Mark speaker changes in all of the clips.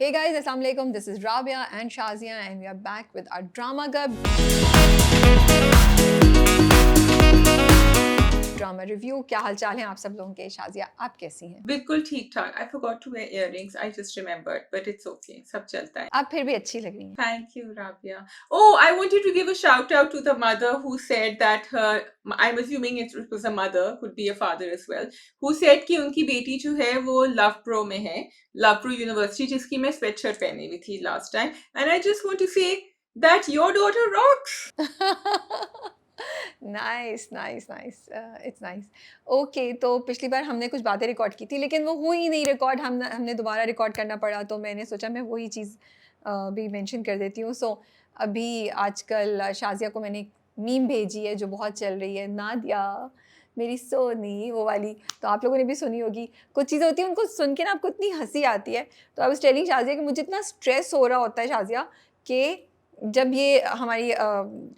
Speaker 1: Hey guys, Assalamu alaikum. This is Rabia and Shazia, and we are back with our drama gub drama review. क्या हाल चाल है आप सब लोगों के? शाजिया, आप कैसी हैं?
Speaker 2: बिल्कुल ठीक ठाक। I forgot to wear earrings. I just remembered, but it's okay. सब चलता है।
Speaker 1: आप फिर भी अच्छी लग रही हैं।
Speaker 2: Thank you, Rabia. Oh, I wanted to give a shout out to the mother who said that I'm assuming it was a mother, could be a father as well, who said कि उनकी बेटी जो है वो love pro में है, love pro university, जिसकी मैं स्वेटशर्ट पहनी हुई थी last time. And I just want to say that your daughter rocks.
Speaker 1: Nice nice nice, it's nice. Okay, तो पिछली बार हमने कुछ बातें रिकॉर्ड की थी लेकिन वो हुई नहीं रिकॉर्ड, हमने दोबारा रिकॉर्ड करना पड़ा, तो मैंने सोचा मैं वही चीज़ भी मेंशन कर देती हूँ। सो अभी आजकल शाजिया को मैंने एक मीम भेजी है जो बहुत चल रही है, नादिया मेरी सोनी, वो वाली। तो आप लोगों ने भी सुनी होगी। कुछ चीज़ें होती हैं उनको सुन के ना आपको इतनी हंसी आती है। तो आई वाज टेलिंग शाजिया कि मुझे इतना स्ट्रेस हो रहा होता है शाजिया, कि जब ये हमारी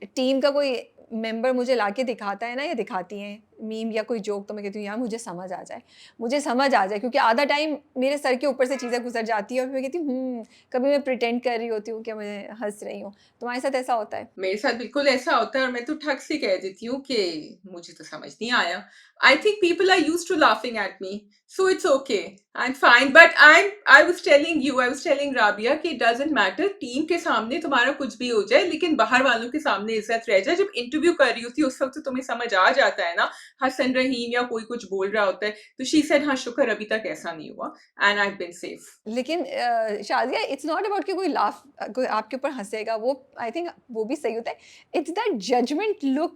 Speaker 1: टीम का कोई मेंबर मुझे लाके दिखाता है ना, या दिखाती हैं मीम या कोई जोक, तो मैं कहती हूँ यार मुझे समझ आ जाए, मुझे समझ आ जाए, क्योंकि आधा टाइम मेरे सर के ऊपर से चीज़ें गुजर जाती है और फिर मैं कहती हूँ कभी मैं प्रिटेंड कर रही होती हूँ कि मैं हंस रही हूँ। तुम्हारे साथ ऐसा होता है?
Speaker 2: मेरे साथ बिल्कुल ऐसा होता है और मैं तो ठग से कह देती हूँ कि मुझे तो समझ नहीं आया। I think people are used to laughing at me, so it's okay, I am fine. But I was telling Rabia कि इट डजंट मैटर, टीम के सामने तुम्हारा कुछ भी हो जाए लेकिन बाहर वालों के सामने इज्जत रह जाए। जब इंटरव्यू कर रही होती है उस वक्त तो तुम्हें समझ आ जाता है ना, हसन रहीम या कोई कुछ बोल रहा होता है तो शी सेड हाँ शुक्र अभी तक ऐसा नहीं हुआ and I have been safe.
Speaker 1: लेकिन शाज़िया, इट्स नॉट अबाउट कि कोई कोई आपके ऊपर हँसेगा, वो आई थिंक वो भी सही होता है। It's that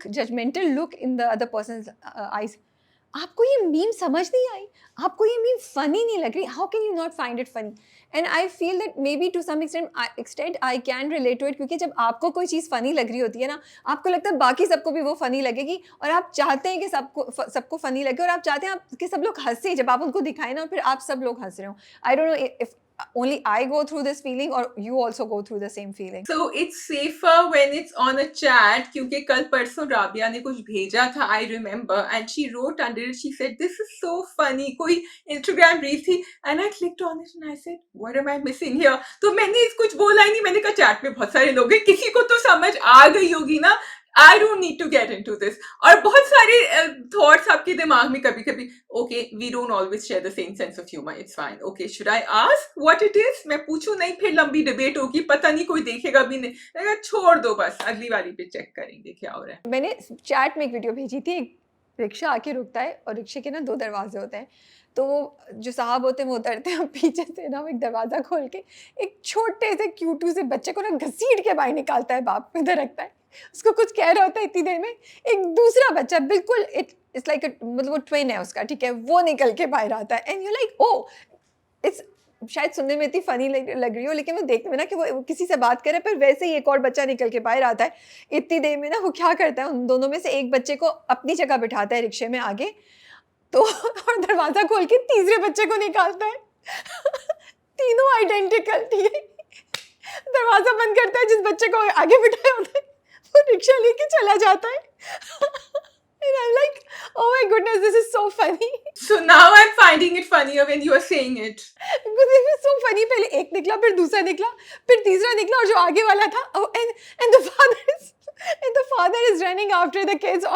Speaker 1: judgmental look in the other person's eyes. आपको ये मीम समझ नहीं आई? आपको ये मीम फ़नी नहीं लग रही? How can you not find it funny? And I feel that may be to some extent I can relate to it, क्योंकि जब आपको कोई चीज़ फ़नी लग रही होती है ना, आपको लगता है बाकी सबको भी वो फ़नी लगेगी, और आप चाहते हैं कि सबको फ़नी लगे, और आप चाहते हैं कि सब लोग हँसें जब आप उनको दिखाएँ ना, और फिर आप सब लोग हँस रहे हो। I don't know if only I go through this feeling or you also go through the same feeling.
Speaker 2: So it's safer when it's on a chat, क्योंकि कल परसों राबिया ने कुछ भेजा था, I remember, and she wrote under it, she said this is so funny, कोई Instagram reel थी, and I clicked on it and I said what am I missing here? तो मैंने कुछ बोला ही नहीं, मैंने कहा चैट में बहुत सारे लोग हैं, किसी को तो समझ आ गई होगी ना, I don't need to get into this. और बहुत सारे थॉट्स आपके दिमाग में कभी कभी, okay we don't always share the same sense of humour, it's fine, okay should I ask what it is, मैं पूछूं नहीं, फिर लंबी डिबेट होगी, पता नहीं कोई देखेगा भी नहीं, मैं छोड़ दो बस, अगली वाली पे चेक करेंगे क्या हो रहा है।
Speaker 1: मैंने चैट में एक वीडियो भेजी थी, एक रिक्शा आके रुकता है और रिक्शे के ना 2 दरवाजे होते हैं। तो वो जो साहब होते हैं वो उतरते हैं, और पीछे से ना वो एक दरवाज़ा खोल के एक छोटे से क्यूटू से बच्चे को ना घसीट के बाहर निकालता है, बाप इधर रखता है। उसको कुछ कह रहा होता है, इतनी देर में एक दूसरा बच्चा बिल्कुल इट्स लाइक मतलब वो ट्विन है उसका, ठीक है? वो निकल के बाहर आता है, and you like oh! It's शायद सुनने में इतनी फ़नी लग रही हो, लेकिन वो देखने में ना कि वो किसी से बात कर रहा है, पर वैसे ही एक और बच्चा निकल के बाहर आता है। इतनी देर में ना वो क्या करता है, उन दोनों में से एक बच्चे को अपनी जगह बिठाता है रिक्शे में आगे, तो और दरवाज़ा खोल के तीसरे बच्चे को निकालता है। तीनों आइडेंटिकल, ठीक है? दरवाज़ा बंद करता है, जिस बच्चे को आगे बिठाया होता है, वो रिक्शा लेके चला जाता है। And I'm like, oh my goodness, this is so funny.
Speaker 2: So now I'm finding it funnier when you are saying it.
Speaker 1: Because it was so funny. पहले एक निकला, फिर दूसरा निकला, फिर तीसरा निकला, और जो आगे वाला था, and the father is running after the kids.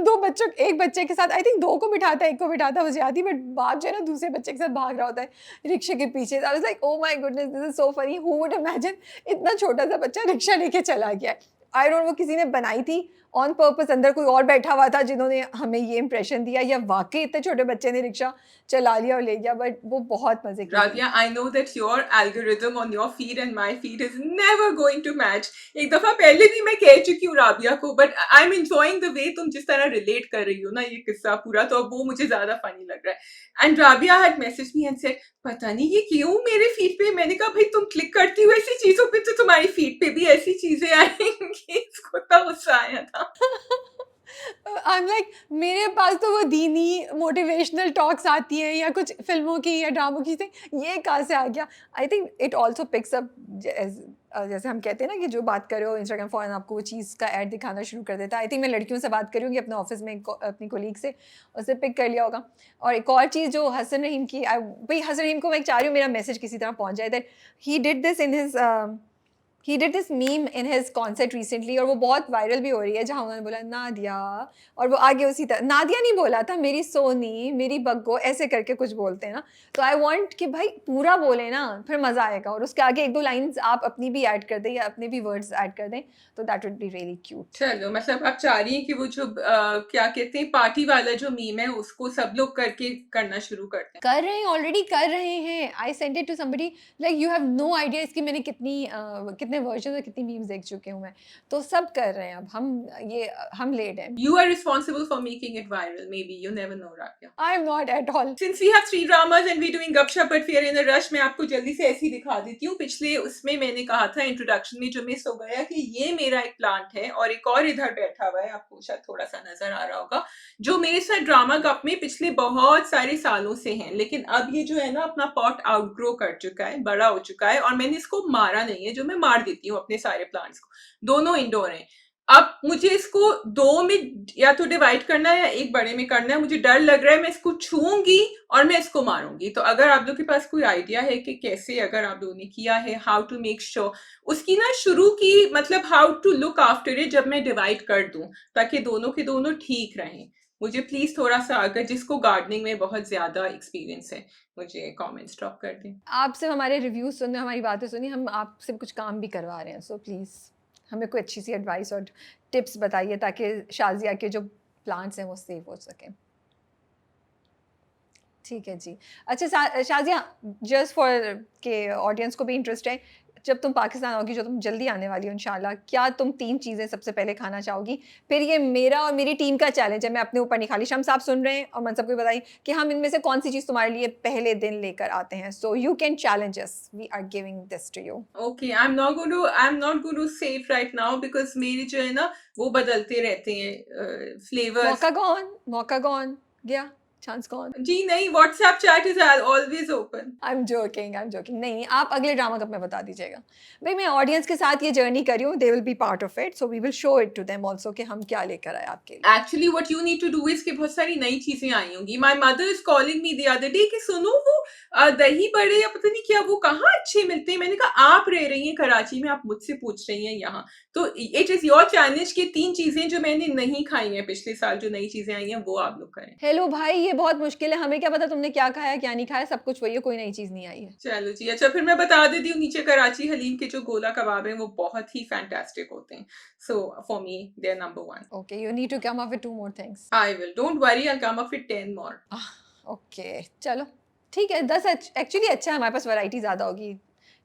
Speaker 1: दो बच्चों, एक बच्चे के साथ, आई थिंक 2 को बिठाता है, 1 को बिठाता है, मुझे याद ही, बट बाप जो है ना दूसरे बच्चे के साथ भाग रहा होता है रिक्शे के पीछे। I was like, oh my goodness, this is so funny. Who would imagine इतना छोटा सा बच्चा रिक्शा लेके चला गया है? आई डोंट नो, वो किसी ने बनाई थी ऑन पर्पस, अंदर कोई और बैठा हुआ था जिन्होंने हमें ये इंप्रेशन दिया, या वाकई इतने छोटे बच्चे ने रिक्शा चला लिया और ले गया, बट वो बहुत मजे की थी।
Speaker 2: Rabia, I know that your algorithm on your feed and my feed is never going to match. एक दफा पहले भी मैं कह चुकी हूँ राबिया को, but I'm enjoying the way तुम जिस तरह relate कर रही हो ना ये किस्सा पूरा, तो अब वो मुझे ज्यादा funny लग रहा है। And Rabia had messaged me and said, पता नहीं ये क्यों मेरे फीड पे, मैंने कहा भाई तुम क्लिक करती हो ऐसी चीजों पे तो तुम्हारी फीड पे भी ऐसी चीजें आएंगी। इसको तो गुस्सा आया था।
Speaker 1: आई एम लाइक मेरे पास तो वो दीनी मोटिवेशनल टॉक्स आती हैं या कुछ फिल्मों की या ड्रामों की थी, ये कहाँ से आ गया? I think it also picks up, जैसे हम कहते हैं ना कि जो बात कर रहे हो इंस्टाग्राम फ़ौरन आपको वो चीज़ का ऐड दिखाना शुरू कर देता है। आई थिंक मैं लड़कियों से बात करूँगी अपने ऑफिस में अपनी कोलीग से, उससे पिक कर लिया होगा। और एक और चीज़ जो हसन रहीम की, भाई हसन रहीम को मैं चाह रही हूँ मेरा मैसेज किसी तरह पहुँच जाए, that he did this in his he did this meme in his concert recently, और वो बहुत वायरल भी हो रही है, जहाँ उन्होंने बोला नादिया, और वो आगे उसी तरह नादिया नहीं बोला था, मेरी सोनी, मेरी बग्गो, ऐसे करके कुछ बोलते हैं ना। तो आई वांट कि भाई पूरा बोले ना, फिर मज़ा आएगा, और उसके आगे एक दो लाइंस आप अपनी भी ऐड कर दें या अपने भी वर्ड्स ऐड कर दें, तो that would be really cute.
Speaker 2: चलो, मतलब आप चाह रही हैं कि वो जो क्या कहते हैं पार्टी वाला जो मीम है उसको सब लोग करके करना शुरू कर दें।
Speaker 1: कर रहे हैं, ऑलरेडी कर रहे हैं। I send it to somebody, like you have no idea इसकी मैंने कितने वर्जन और कितनी मीम्स देख चुके हूँ मैं। तो सब कर रहे हैं अब, हम लेट हैं।
Speaker 2: You are responsible for making it viral. Maybe you never know, Rabia.
Speaker 1: I am not at all.
Speaker 2: Since we have 3 dramas and we're doing गपशप but we are in a rush, मैं आपको जल्दी से ऐसे ही दिखा देती हूँ। पिछले उसमें मैंने कहा था इंट्रोडक्शन में जो मिस हो गया कि ये मेरा एक प्लांट है और एक और इधर बैठा हुआ है, आपको शायद थोड़ा सा नजर आ रहा होगा, जो मेरे साथ ड्रामा गप में पिछले बहुत सारे सालों से हैं, लेकिन अब ये जो है ना अपना पॉट आउटग्रो कर चुका है, बड़ा हो चुका है, और मैंने इसको मारा नहीं है, जो मैं मार देती हूँ अपने सारे प्लांट्स को। दोनों इंडोर हैं। अब मुझे इसको 2 में या तो डिवाइड करना है या एक बड़े में करना है। मुझे डर लग रहा है मैं इसको छूऊंगी और मैं इसको मारूंगी। तो अगर आप लोग के पास कोई आइडिया है कि कैसे, अगर आप लोगों ने किया है, हाउ टू मेक श्योर उसकी ना शुरू की, मतलब how to look after it जब मैं डिवाइड कर दूं, ताकि दोनों के दोनों ठीक रहें। मुझे प्लीज थोड़ा सा, अगर जिसको गार्डनिंग में बहुत ज्यादा एक्सपीरियंस है, मुझे कमेंट्स ड्रॉप कर दें।
Speaker 1: आपसे हमारे रिव्यूज सुनने, हमारी बातें सुनी, हम आपसे कुछ काम भी करवा रहे हैं, सो प्लीज़ हमें कोई अच्छी सी एडवाइस और टिप्स बताइए ताकि शाजिया के जो प्लांट्स हैं वो सेव हो सकें। ठीक है जी। अच्छा शाजिया, जस्ट फॉर के ऑडियंस को भी इंटरेस्ट है, जब तुम पाकिस्तान आओगी, जो तुम जल्दी आने वाली हो इंशाल्लाह, क्या तुम 3 चीज़ें सबसे पहले खाना चाहोगी? फिर ये मेरा और मेरी टीम का चैलेंज है, मैं अपने ऊपर नहीं, खाली शम्स आप सुन रहे हैं और मनसब को बताइए कि हम इनमें से कौन सी चीज़ तुम्हारे लिए पहले दिन लेकर आते हैं। So you can challenge us, we are giving this to you.
Speaker 2: Okay, I am not going to save right now because मेरे जो है ना वो बदलते रहते हैं फ्लेवर्स।
Speaker 1: मौका गॉन गया, चांस गॉन।
Speaker 2: जी नहीं, WhatsApp chat is always open.
Speaker 1: I am joking, नहीं, आप अगले ड्रामा कब में बता दीजिएगा। भाई मैं ऑडियंस के साथ ये जर्नी कर रही हूँ, they will be part of it, so we will show it to them also कि हम क्या लेकर आए आपके लिए।
Speaker 2: Actually what you need to do is कि बहुत सारी नई चीजें आई होंगी। My mother is calling me the other day कि सुनो वो दही बड़े या पता नहीं क्या वो कहाँ अच्छे मिलते हैं। मैंने कहा आप रह रही हैं कराची में, आप मुझसे पूछ रही हैं यहाँ, तो इट इज योर चैलेंज कि 3 चीजें जो मैंने नहीं खाई हैं पिछले साल, जो नई चीजें आई हैं वो आप लोग करें।
Speaker 1: हेलो भाई, ये बहुत मुश्किल है, हमें क्या पता तुमने क्या खाया क्या नहीं खाया, सब कुछ वही है, कोई नई चीज़ नहीं आई है।
Speaker 2: चलो जी, अच्छा फिर मैं बता देती हूँ, नीचे कराची हलीम के जो गोला कबाब हैं वो बहुत ही फैंटास्टिक होते हैं। So for me they are number 1।
Speaker 1: Okay, you need to come up with 2 more things.
Speaker 2: I will, don't worry, I come up with 10 more.
Speaker 1: Okay चलो ठीक है, 10 एक्चुअली अच्छा है, हमारे पास वैरायटी ज़्यादा होगी,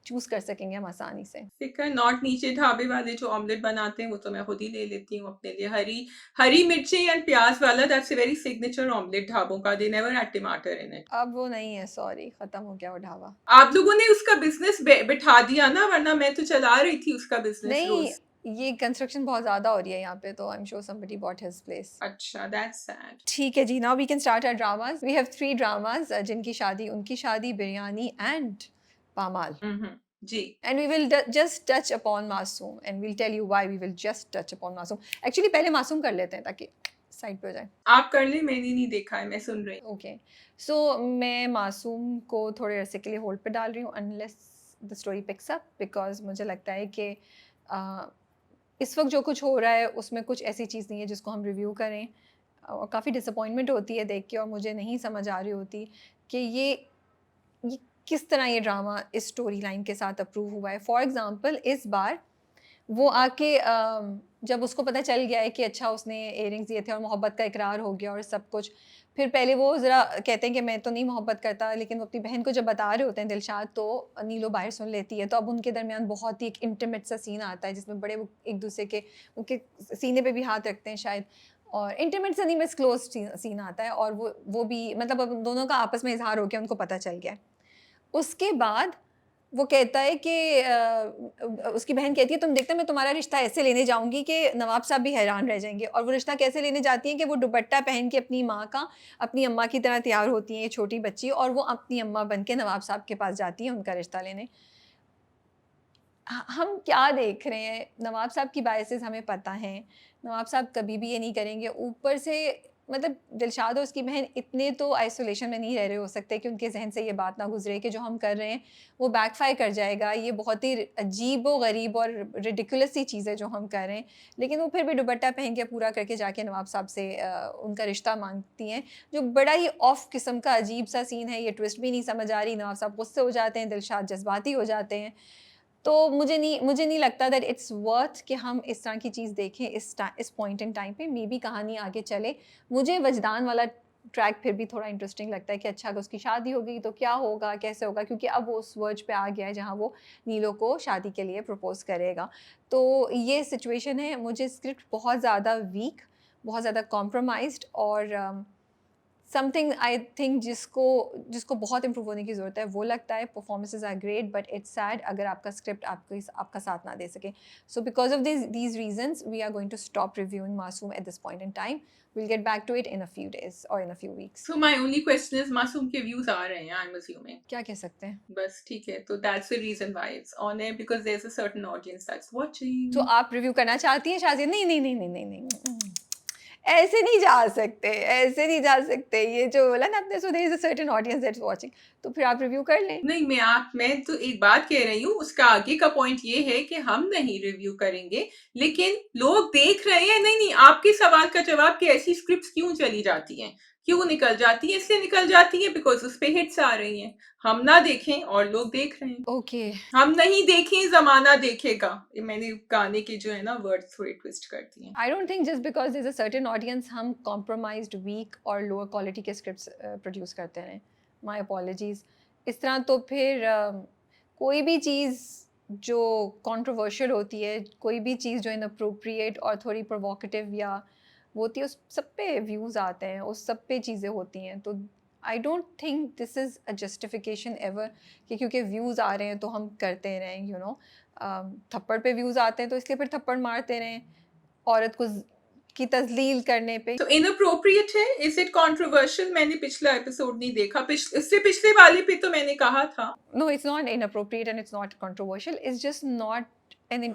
Speaker 1: चूज़ कर सकेंगे हम आसानी से।
Speaker 2: ठीक है, नॉट नीचे ढाबे वाले जो ऑमलेट बनाते हैं वो तो मैं खुद ही ले लेती हूँ अपने लिए। हरी मिर्ची एंड प्याज वाला, that's a very signature omelette ढाबों का, दे नेवर ऐड टमाटर इन इट।
Speaker 1: अब वो नहीं है, सॉरी, खत्म हो गया वो ढाबा।
Speaker 2: आप लोगों ने उसका बिजनेस बिठा दिया ना, वरना मैं तो चला रही थी उसका बिजनेस
Speaker 1: नहीं,
Speaker 2: रोज।
Speaker 1: ये कंस्ट्रक्शन बहुत ज़्यादा हो रही है यहाँ पे, तो I am sure somebody bought his place.
Speaker 2: अच्छा, दैट्स सैड।
Speaker 1: ठीक है जी, now we can start our dramas. We have 3 dramas, Jinki Shaadi, Unki Shaadi, biryani and Pamaal.
Speaker 2: जी।
Speaker 1: And we will just touch upon Masoom, and we'll tell you why we will just touch upon Masoom. Actually पहले मासूम कर लेते हैं ताकि साइड पे हो जाए।
Speaker 2: आप कर ले, मैंने नहीं देखा है, मैं सुन रही हूँ।
Speaker 1: ओके, सो मैं मासूम को थोड़े अरसे के लिए होल्ड पे डाल रही हूँ unless the story picks up, because मुझे लगता है कि इस वक्त जो कुछ हो रहा है उसमें कुछ ऐसी चीज़ नहीं है जिसको हम रिव्यू करें, और काफ़ी डिसअपॉइंटमेंट होती है देख के, और मुझे नहीं समझ आ रही होती कि ये किस तरह ये ड्रामा इस स्टोरी लाइन के साथ अप्रूव हुआ है। फॉर एग्ज़ाम्पल इस बार वो आके जब उसको पता चल गया है कि अच्छा उसने इयरिंग्स दिए थे और मोहब्बत का इकरार हो गया और सब कुछ, फिर पहले वो ज़रा कहते हैं कि मैं तो नहीं मोहब्बत करता, लेकिन वो अपनी बहन को जब बता रहे होते हैं दिलशाद, तो नीलो बाहर सुन लेती है। तो अब उनके दरमियान बहुत ही एक इंटीमेट सा सीन आता है जिसमें बड़े वो एक दूसरे के उनके सीने पे भी हाथ रखते हैं शायद, और इंटीमेट से नहीं बस क्लोज सीन आता है, और वो भी मतलब अब दोनों का आपस में इजहार हो गया, उनको पता चल गया है। उसके बाद वो कहता है कि उसकी बहन कहती है तुम देखते मैं तुम्हारा रिश्ता ऐसे लेने जाऊंगी कि नवाब साहब भी हैरान रह जाएंगे। और वो रिश्ता कैसे लेने जाती हैं कि वो दुपट्टा पहन के अपनी माँ का अपनी अम्मा की तरह तैयार होती हैं ये छोटी बच्ची, और वो अपनी अम्मा बन के नवाब साहब के पास जाती हैं उनका रिश्ता लेने। हम क्या देख रहे हैं? नवाब साहब की बायसेस हमें पता हैं, नवाब साहब कभी भी ये नहीं करेंगे। ऊपर से मतलब दिलशाद और उसकी बहन इतने तो आइसोलेशन में नहीं रह रहे हो सकते कि उनके जहन से ये बात ना गुजरे कि जो हम कर रहे हैं वो बैकफायर कर जाएगा, ये बहुत ही अजीब व गरीब और रिडिकुलस सी चीज़ है जो हम कर रहे हैं। लेकिन वो फिर भी दुपट्टा पहन के पूरा करके जाके नवाब साहब से उनका रिश्ता मांगती हैं, जो बड़ा ही ऑफ किस्म का अजीब सा सीन है। ये ट्विस्ट भी नहीं समझ आ रही, नवाब साहब गुस्से हो जाते हैं, दिलशाद जज्बाती हो जाते हैं। तो मुझे नहीं लगता दैट इट्स वर्थ कि हम इस तरह की चीज़ देखें इस पॉइंट इन टाइम पे। मे बी कहानी आगे चले। मुझे वजदान वाला ट्रैक फिर भी थोड़ा इंटरेस्टिंग लगता है कि अच्छा अगर उसकी शादी हो गई तो क्या होगा, कैसे होगा, क्योंकि अब वो उस वर्ज पे आ गया है जहाँ वो नीलो को शादी के लिए प्रपोज करेगा। तो ये सिचुएशन है। मुझे स्क्रिप्ट बहुत ज़्यादा वीक, बहुत ज़्यादा कॉम्प्रोमाइज्ड और समथिंग आई थिंक जिसको जिसको बहुत इम्प्रूव होने की ज़रूरत है वो लगता है। Performances are great but it's sad अगर आपका स्क्रिप्ट आपका साथ ना दे सके। So because of these reasons we are going to stop reviewing Masoom at this point in time. We'll get back to it in a few days or in a few weeks.
Speaker 2: So my only question is, मासूम के views आ रहे हैं, I'm assuming.
Speaker 1: क्या कह सकते हैं?
Speaker 2: बस ठीक है, तो that's the reason why it's on air, because there's a certain audience that's watching.
Speaker 1: तो आप रिव्यू करना चाहती हैं शाज़िया? नहीं नहीं नहीं नहीं नहीं नहीं ऐसे नहीं जा सकते, ऐसे नहीं जा सकते। ये जो बोला ना आपने, so there is a certain audience that's watching, तो फिर आप रिव्यू कर लें।
Speaker 2: नहीं, मैं तो एक बात कह रही हूँ, उसका आगे का पॉइंट ये है कि हम नहीं रिव्यू करेंगे, लेकिन लोग देख रहे हैं। नहीं नहीं, आपके सवाल का जवाब कि ऐसी स्क्रिप्ट्स क्यों चली जाती हैं, क्यों निकल जाती है? इसलिए निकल जाती है बिकॉज उस पे हिट्स आ रही हैं। हम ना देखें और लोग देख रहे हैं।
Speaker 1: ओके
Speaker 2: हम नहीं देखें, जमाना देखेगा। ये मैंने गाने के जो है ना वर्ड थोड़े ट्विस्ट कर दिए।
Speaker 1: I don't think just because there is a certain audience हम कॉम्प्रोमाइज्ड वीक और लोअर क्वालिटी के स्क्रिप्ट्स प्रोड्यूस करते हैं। My apologies. इस तरह तो फिर कोई भी चीज़ जो कंट्रोवर्शियल होती है, कोई भी चीज़ जो इनअप्रोप्रिएट और थोड़ी प्रोवोकेटिव या वो होती है, उस सब पे व्यूज़ आते हैं, उस सब पे चीज़ें होती हैं। तो आई don't think this is a justification ever कि क्योंकि व्यूज़ आ रहे हैं तो हम करते रहें। यू नो थप्पड़ पे व्यूज़ आते हैं तो इसलिए फिर थप्पड़ मारते रहें औरत को की तजलील करने पे।
Speaker 2: तो इनअप्रोप्रिएट है, इज इट कंट्रोवर्शियल? मैंने पिछला एपिसोड नहीं देखा, इससे पिछले वाले पे तो मैंने कहा था।
Speaker 1: No, it's not inappropriate and it's not controversial. It's just not an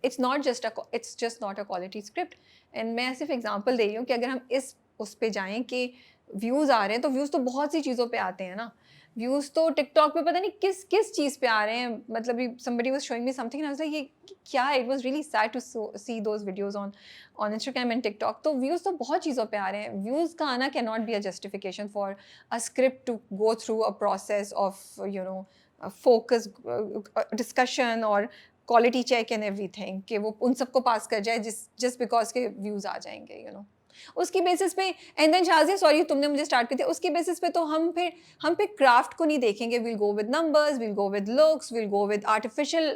Speaker 1: it's just not a quality script. And मैं सिर्फ एग्जांपल दे रही हूँ कि अगर हम इस उस पे जाएं कि व्यूज़ आ रहे हैं तो व्यूज़ तो बहुत सी चीज़ों पे आते हैं ना। व्यूज़ तो टिकटॉक पे पता नहीं किस किस चीज़ पे आ रहे हैं। मतलब somebody was showing me something and I was like ये क्या है? It was really sad to see those videos on Instagram and TikTok. तो व्यूज़ तो बहुत चीज़ों पे आ रहे हैं। व्यूज़ का आना cannot be a justification for a script to go through a process of a focus discussion और क्वालिटी चेक एंड एवरीथिंग कि वो उन सबको पास कर जाए जस्ट बिकॉज के व्यूज़ आ जाएंगे। उसकी बेसिस पे। एंड देन शाज़िया, सॉरी तुमने मुझे स्टार्ट कर दिया। उसकी बेसिस पे तो हम फिर क्राफ्ट को नहीं देखेंगे। Will go with numbers, will go with looks, will go with artificial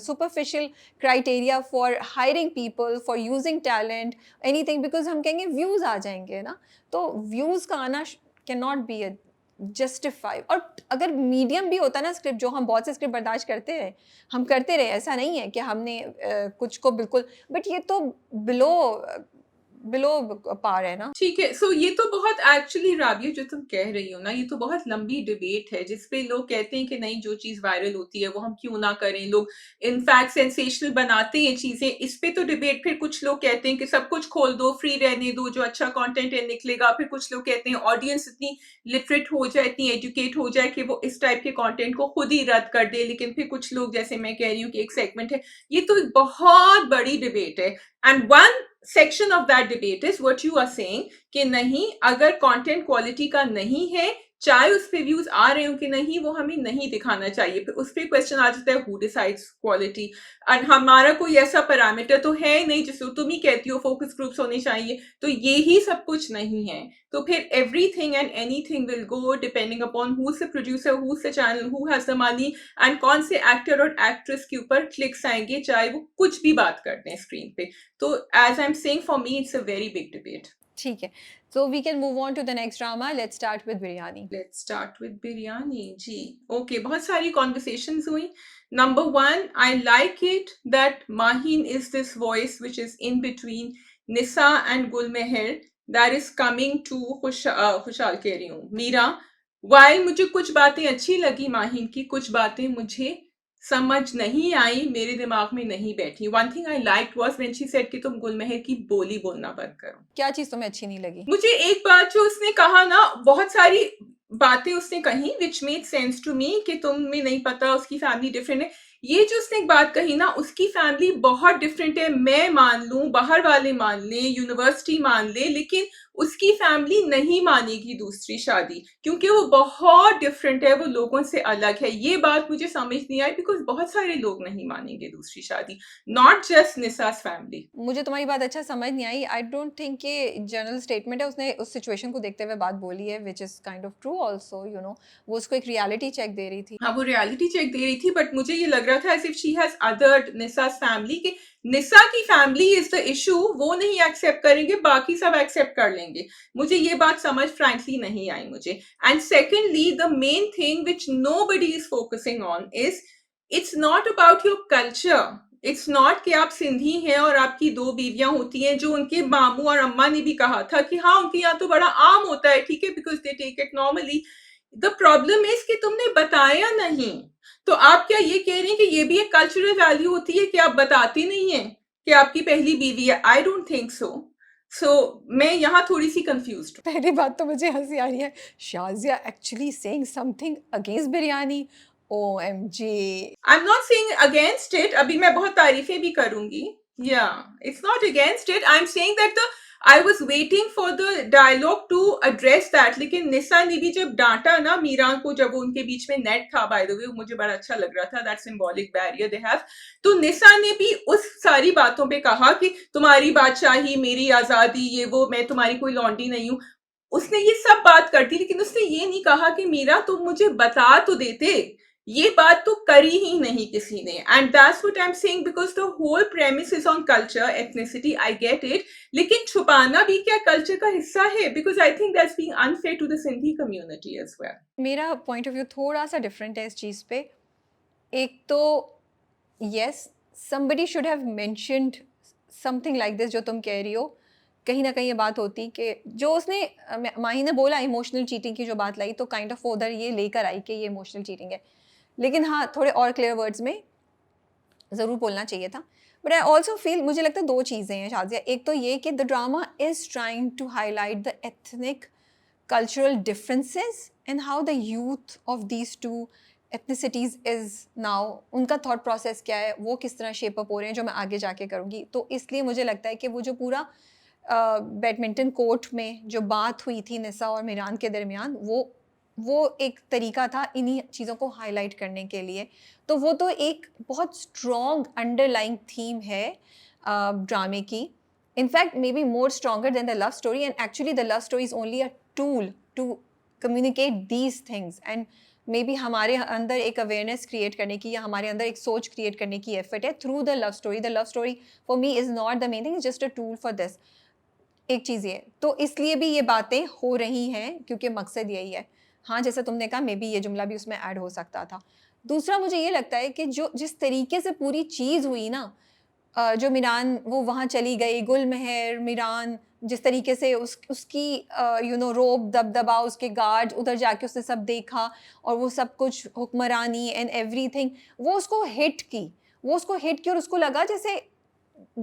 Speaker 1: superficial criteria for hiring people, for using talent, anything, because हम कहेंगे व्यूज़ आ जाएंगे ना। तो व्यूज़ का आना can not be a justify. और अगर मीडियम भी होता ना स्क्रिप्ट, जो हम बहुत से स्क्रिप्ट बर्दाश्त करते रहे, हम करते रहे, ऐसा नहीं है कि हमने कुछ को बिल्कुल, बट ये तो बिलो पार है ना।
Speaker 2: ठीक है, सो ये तो बहुत एक्चुअली राबिया जो तुम कह रही हो ना, ये तो बहुत लंबी डिबेट है जिसपे लोग कहते हैं कि नहीं, जो चीज वायरल होती है वो हम क्यों ना करें। लोग इनफैक्ट सेंसेशनल बनाते हैं चीजें। इस पे तो डिबेट। फिर कुछ लोग कहते हैं कि सब कुछ खोल दो, फ्री रहने दो, जो अच्छा कंटेंट है निकलेगा। फिर कुछ लोग कहते हैं ऑडियंस इतनी लिटरेट हो जाए, इतनी एजुकेट हो जाए कि वो इस टाइप के कंटेंट को खुद ही रद्द कर दे। लेकिन फिर कुछ लोग, जैसे मैं कह रही हूँ कि एक सेगमेंट है, ये तो एक बहुत बड़ी डिबेट है। And one section of that debate is what you are saying कि नहीं, अगर कंटेंट क्वालिटी का नहीं है, चाहे उस पे व्यूज आ रहे हो कि नहीं, वो हमें नहीं दिखाना चाहिए। फिर उस पे क्वेश्चन आ जाता है हु डिसाइड्स क्वालिटी। और हमारा कोई ऐसा पैरामीटर तो है नहीं, जिसको तुम ही कहती हो फोकस ग्रुप्स होने चाहिए, तो ये ही सब कुछ नहीं है। तो फिर everything and anything will go depending upon who से प्रोड्यूसर, हु से channel, who has the money, and कौन से एक्टर और एक्ट्रेस के ऊपर क्लिक्स आएंगे, चाहे वो कुछ भी बात करते हैं स्क्रीन पे। तो as I am saying, for me it's a very big debate.
Speaker 1: ठीक है, so we can move on to the next drama. Let's start with biryani.
Speaker 2: Let's start with biryani. Ji, okay, बहुत सारी conversations हुई. Number one, I like it that Mahin is this voice which is in between Nisa and Gulmeher that is coming to खुशहाल कह रही हूँ Meera. While मुझे कुछ बातें अच्छी लगी माहिन की, कुछ बातें मुझे समझ नहीं आई, मेरे दिमाग में नहीं बैठी. One thing I liked was when she said कि तुम गुलमेहर की बोली बोलना बंद करो.
Speaker 1: क्या चीज़ तुम्हें अच्छी नहीं लगी?
Speaker 2: मुझे एक बात जो उसने कहा ना, बहुत सारी बातें उसने कही which made sense to me कि तुम्हें नहीं पता उसकी फैमिली डिफरेंट है. ये जो उसने एक बात कही ना, उसकी फैमिली बहुत डिफरेंट है, मैं मान लूं, बाहर वाले मान ले, यूनिवर्सिटी मान ले, लेकिन उसकी फैमिली नहीं मानेगी दूसरी शादी क्योंकि वो बहुत डिफरेंट है, वो लोगों से अलग है. ये बात मुझे समझ नहीं आई बिकॉज बहुत सारे लोग नहीं मानेंगे दूसरी शादी, नॉट जस्ट निसास फैमिली.
Speaker 1: मुझे तुम्हारी बात अच्छा समझ नहीं आई. आई डोंट थिंक ये जनरल स्टेटमेंट है, उसने उस सिचुएशन को देखते हुए बात बोली है, which is kind of true also, you know. वो उसको एक रियलिटी चेक दे रही थी.
Speaker 2: हाँ, वो रियलिटी चेक दे रही थी, बट मुझे ये लग रहा था as if she has othered Nisa's family के निसा की फैमिली इज द इशू, वो नहीं एक्सेप्ट करेंगे, बाकी सब एक्सेप्ट कर लेंगे. मुझे ये बात समझ फ्रैंकली नहीं आई मुझे. And secondly the main thing which nobody is focusing on is it's not about your culture. It's not कि आप सिंधी हैं और आपकी दो बीवियां होती हैं, जो उनके मामू और अम्मा ने भी कहा था कि हाँ उनके यहाँ तो बड़ा आम होता है, ठीक है, because they take it normally. The problem is कि तुमने बताया नहीं. तो आप क्या ये कह रहे हैं कि ये भी एक कल्चरल वैल्यू होती है कि आप बताती नहीं है कि आपकी पहली बीवी है? आई डोंट थिंक सो मैं यहाँ थोड़ी सी कंफ्यूज्ड हूँ.
Speaker 1: पहली बात तो मुझे हंसी आ रही है, Shazia actually saying something against biryani. OMG.
Speaker 2: I am not saying against it, अभी मैं बहुत तारीफें भी करूंगी. या it's not against it, I am saying that the I was waiting for the dialogue to address that. लेकिन निसा ने भी जब डांटा ना मीरा को, जब वो उनके बीच में नेट था, बाय द वे मुझे बड़ा अच्छा लग रहा था, that symbolic barrier they have. तो निसा ने भी उस सारी बातों पे कहा कि तुम्हारी बादशाही, मेरी आजादी, ये वो, मैं तुम्हारी कोई लौंडी नहीं हूं. उसने ये सब बात कर दी, लेकिन उसने ये नहीं कहा कि मीरा तुम मुझे बता तो देते. ये बात तो करी ही नहीं किसी ने. And that's what I am saying, because the whole premise is on culture, ethnicity, I get it, लेकिन छुपाना भी क्या कल्चर का हिस्सा है? Because I think that's being unfair to the Sindhi community as well.
Speaker 1: मेरा पॉइंट ऑफ व्यू थोड़ा सा डिफरेंट है इस चीज़ पे. एक तो yes, somebody should have mentioned something like this जो तुम कह रही हो. कहीं ना कहीं ये बात होती कि जो उसने माही ने बोला इमोशनल चीटिंग की जो बात लाई, तो काइंड ऑफ उधर ये लेकर आई कि ये इमोशनल चीटिंग है. लेकिन हाँ, थोड़े और क्लियर वर्ड्स में ज़रूर बोलना चाहिए था. बट आई ऑल्सो फील, मुझे लगता है दो चीज़ें हैं शाजिया. एक तो ये कि the drama is trying to highlight the ethnic cultural differences and how the youth of these two ethnicities is now, उनका thought process क्या है, वो किस तरह shape up हो रहे हैं, जो मैं आगे जाके करूँगी. तो इसलिए मुझे लगता है कि वो जो पूरा बैडमिंटन कोर्ट में जो बात हुई थी निसा और मीरान के दरमियान, वो एक तरीका था इन्हीं चीज़ों को हाईलाइट करने के लिए. तो वो तो एक बहुत स्ट्रॉन्ग अंडरलाइंग थीम है ड्रामे की. In fact, maybe more stronger than the love story, and actually the love story is only a tool to communicate these things. And maybe हमारे अंदर एक awareness create करने की या हमारे अंदर एक सोच create करने की effort है through the love story. The love story for me is not the main thing, it's just a tool for this. एक चीज़ ये, तो इसलिए भी ये बातें हो रही हैं क्योंकि मकसद यही है. हाँ, जैसा तुमने कहा, मे बी ये जुमला भी उसमें ऐड हो सकता था. दूसरा मुझे ये लगता है कि जो जिस तरीके से पूरी चीज़ हुई ना, जो मीरान वो वहाँ चली गई, गुलमेहर मीरान जिस तरीके से उसकी यू नो रोब दबदबा, उसके गार्ड, उधर जाके उसने सब देखा और वो सब कुछ हुक्मरानी एंड एवरीथिंग, वो उसको हिट की और उसको लगा जैसे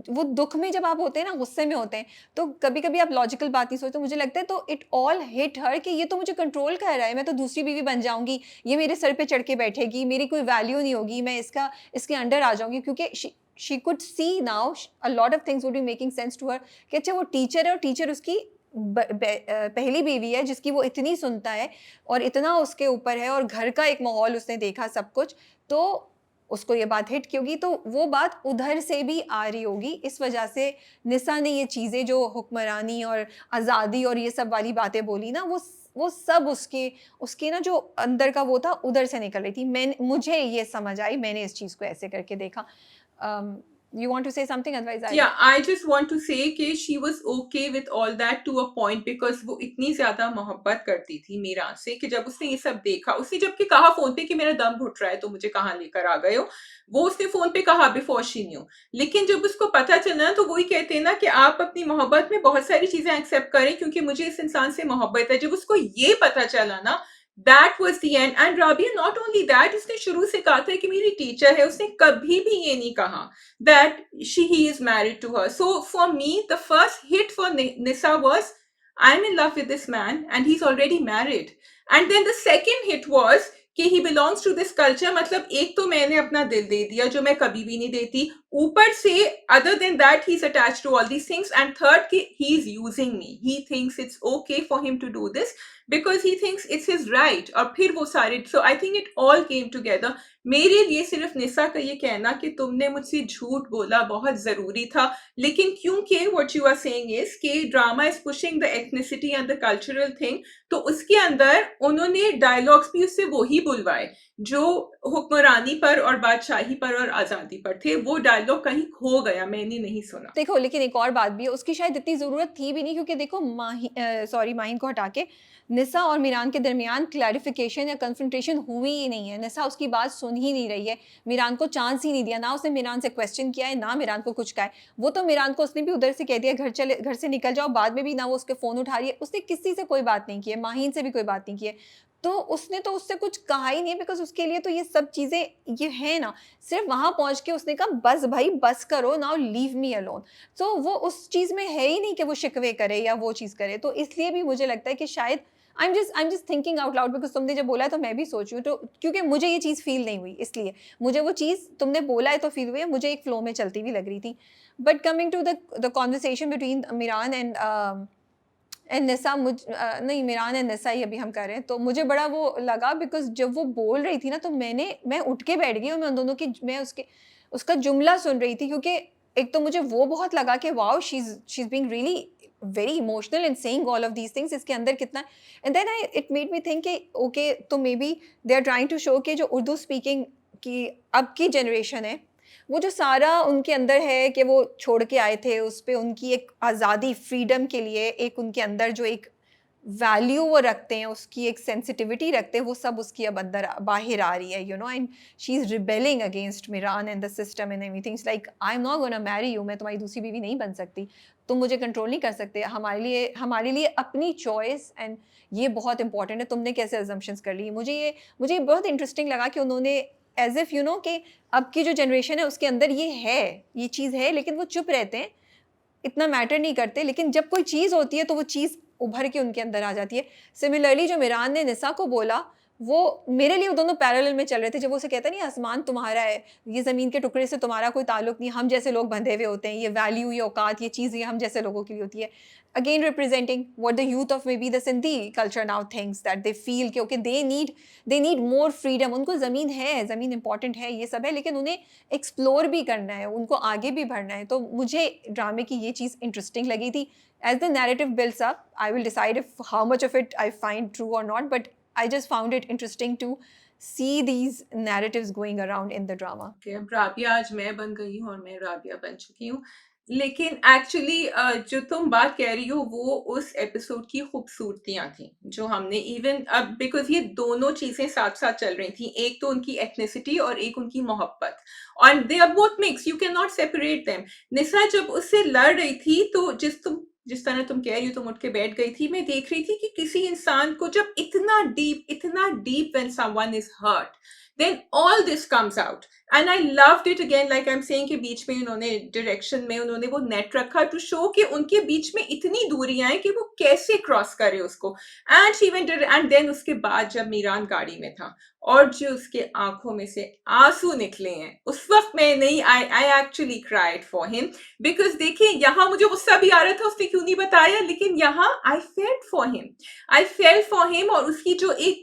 Speaker 1: वो दुख में जब आप होते हैं ना, गुस्से में होते हैं, तो कभी कभी आप लॉजिकल बात नहीं सोचते, मुझे लगता है. तो इट ऑल हिट हर कि ये तो मुझे कंट्रोल कर रहा है, मैं तो दूसरी बीवी बन जाऊंगी, ये मेरे सर पे चढ़ के बैठेगी, मेरी कोई वैल्यू नहीं होगी, मैं इसके अंडर आ जाऊंगी. क्योंकि she could see now a lot of things would be making sense to her कि अच्छा वो टीचर है और टीचर उसकी पहली बीवी है जिसकी वो इतनी सुनता है और इतना उसके ऊपर है, और घर का एक माहौल उसने देखा सब कुछ, तो उसको ये बात हिट की होगी. तो वो बात उधर से भी आ रही होगी, इस वजह से निसा ने ये चीज़ें जो हुक्मरानी और आज़ादी और ये सब वाली बातें बोली ना, वो सब उसके ना जो अंदर का वो था उधर से निकल रही थी. मुझे ये समझ आई, मैंने इस चीज़ को ऐसे करके देखा. You want to say something, otherwise I'll.
Speaker 2: Yeah, I just want to say कि she was okay with all that to a point because वो इतनी ज्यादा मोहब्बत करती थी मीरा से कि जब उसने ये सब देखा, उसने जबकि कहा फोन पे कि मेरा दम घुट रहा है तो मुझे कहाँ लेकर आ गए हो, वो उसने फोन पे कहा बिफोर शी न्यू। लेकिन जब उसको पता चला ना, तो वही कहते हैं ना कि आप अपनी मोहब्बत में बहुत सारी चीजें एक्सेप्ट करें क्योंकि मुझे इस इंसान से मोहब्बत है। जब उसको ये पता चला ना, that was the end. And Rabia not only that, उसने शुरू से कहा था कि मेरी टीचर है, उसने कभी भी ये नहीं कहा that he is married to her. So for me, the first hit for Nisa was, I'm in love with this man and he's already married. And then the second hit was कि he belongs to this culture। मतलब एक तो मैंने अपना दिल दे दिया जो मैं कभी भी नहीं देती, ऊपर से other than that he's attached to all these things, and third कि he's using me, he thinks it's okay for him to do this because he thinks it's his right। और फिर वो सारे, so I think it all came together। मेरे लिए सिर्फ निशा का ये कहना कि तुमने मुझसे झूठ बोला बहुत जरूरी था, लेकिन क्योंकि what you are saying is कि drama is pushing the ethnicity and the cultural thing, तो उसके अंदर उन्होंने डायलॉग्स भी उससे वही बुलवाए जो हुक्मरानी पर और बादशाही पर और आजादी पर थे। वो डायलॉग कहीं खो गया, मैंने नहीं सुना।
Speaker 1: देखो, लेकिन एक और बात भी है, उसकी शायद इतनी ज़रूरत थी भी नहीं, क्योंकि देखो माहीन को हटा के निसा और मीरान के दरमियान क्लैरिफिकेशन या कन्फ्रंटेशन हुई ही नहीं है। निसा उसकी बात सुन ही नहीं रही है, मीरान को चांस ही नहीं दिया, ना उसने मीरान से क्वेश्चन किया है, ना मीरान को कुछ कहा है। वो तो मीरान को उसने भी उधर से कह दिया घर से निकल जाओ, बाद में भी ना वो उसके फ़ोन उठा रही है, उसने किसी से कोई बात नहीं की है, माहीन से भी कोई बात नहीं की है। तो उसने तो उससे कुछ कहा ही नहीं, बिकॉज उसके लिए तो ये सब चीज़ें ये है ना। सिर्फ वहाँ पहुँच के उसने कहा बस भाई बस करो, नाउ लीव मी अलोन। तो वो उस चीज़ में है ही नहीं कि वो शिकवे करे या वो चीज़ करे। तो इसलिए भी मुझे लगता है कि शायद I am just thinking out loud, because तुमने जब बोला है तो मैं भी सोच रही हूँ, तो क्योंकि मुझे ये चीज़ फील नहीं हुई, इसलिए मुझे वो चीज़ तुमने बोला है तो फील हुई है, मुझे एक फ्लो में चलती हुई लग रही थी। But coming to the conversation between Miran and Nisa, नहीं, मीरान एंड निसा ही अभी हम कर रहे हैं, तो मुझे बड़ा वो लगा, बिकॉज जब वो बोल रही थी ना, तो मैं उठ के बैठ गई और मैं उन दोनों की मैं उसका जुमला सुन रही थी, क्योंकि एक तो मुझे वो बहुत लगा कि wow she is being really very emotional in saying all of these things, इसके अंदर कितना। And then it made me think कि ओके, तो maybe they are trying to show कि जो उर्दू स्पीकिंग की अब की जनरेशन है, वो जो सारा उनके अंदर है कि वो छोड़ के आए थे, उस पे उनकी एक आज़ादी, फ्रीडम के लिए एक उनके अंदर जो एक वैल्यू वो रखते हैं, उसकी एक सेंसिटिविटी रखते हैं, वो सब उसकी अब अंदर बाहर आ रही है, you know. And she is rebelling against Miran and the system and everything. It's like I am not gonna marry you, मैं तुम्हारी दूसरी बीवी नहीं बन सकती, तुम मुझे कंट्रोल नहीं कर सकते। हमारे लिए अपनी चॉइस, एंड ये बहुत इंपॉर्टेंट है। तुमने कैसे अजम्पशंस कर ली? मुझे ये बहुत इंटरेस्टिंग लगा कि उन्होंने एज इफ़ यू नो कि अब की जो जनरेशन है उसके अंदर ये चीज़ है, लेकिन वो चुप रहते हैं, इतना मैटर नहीं करते, लेकिन जब कोई चीज़ होती है तो वो चीज़ उभर के उनके अंदर आ जाती है। सिमिलरली जो मीरान ने निसा को बोला, वो मेरे लिए वो दोनों पैरेलल में चल रहे थे। जब वो उसे कहता नहीं आसमान तुम्हारा है, ये ज़मीन के टुकड़े से तुम्हारा कोई ताल्लुक नहीं, हम जैसे लोग बंधे हुए होते हैं, ये वैल्यू, ये औकात, ये चीज़ ये हम जैसे लोगों के लिए होती है। Again representing what the youth of may be the Sindhi culture now thinks, that they feel कि okay they need more freedom. उनको ज़मीन है, ज़मीन इंपॉर्टेंट है, ये सब है, लेकिन उन्हें एक्सप्लोर भी करना है, उनको आगे भी बढ़ना है। तो मुझे ड्रामे की ये चीज़ इंटरेस्टिंग लगी थी। As the narrative builds up, I will decide if how much of it I find true or not, but I just found it interesting to see these narratives going around in the drama.
Speaker 2: Okay, अब राबिया आज मैं बन गई हूँ और मैं राबिया बन चुकी हूँ। लेकिन एक्चुअली जो तुम बात कह रही हो वो उस एपिसोड की खूबसूरतियां थी जो हमने इवन अब, बिकॉज ये दोनों चीजें साथ साथ चल रही थी, एक तो उनकी एथनिसिटी और एक उनकी मोहब्बत, और they are both mix, you can not separate them. Nisha जब उससे लड़ रही थी तो जिस तरह तुम कह रही हो, तुम उठ के बैठ गई थी, मैं देख रही थी कि किसी इंसान को जब इतना deep when someone is hurt, then all this comes out and I loved it again, like I'm saying कि बीच में उन्होंने डायरेक्शन में उन्होंने वो नेट रखा टू शो कि उनके बीच में इतनी दूरियां हैं कि वो कैसे क्रॉस करे उसको। And she went, and then उसके बाद जब मीरान गाड़ी में था और जो उसके आंखों में से आंसू निकले हैं, उस वक्त मैं नहीं, I actually cried for him, because देखिए यहाँ मुझे गुस्सा भी आ रहा था उसने क्यों नहीं बताया, लेकिन यहाँ आई फेल्ट फॉर हिम और उसकी जो एक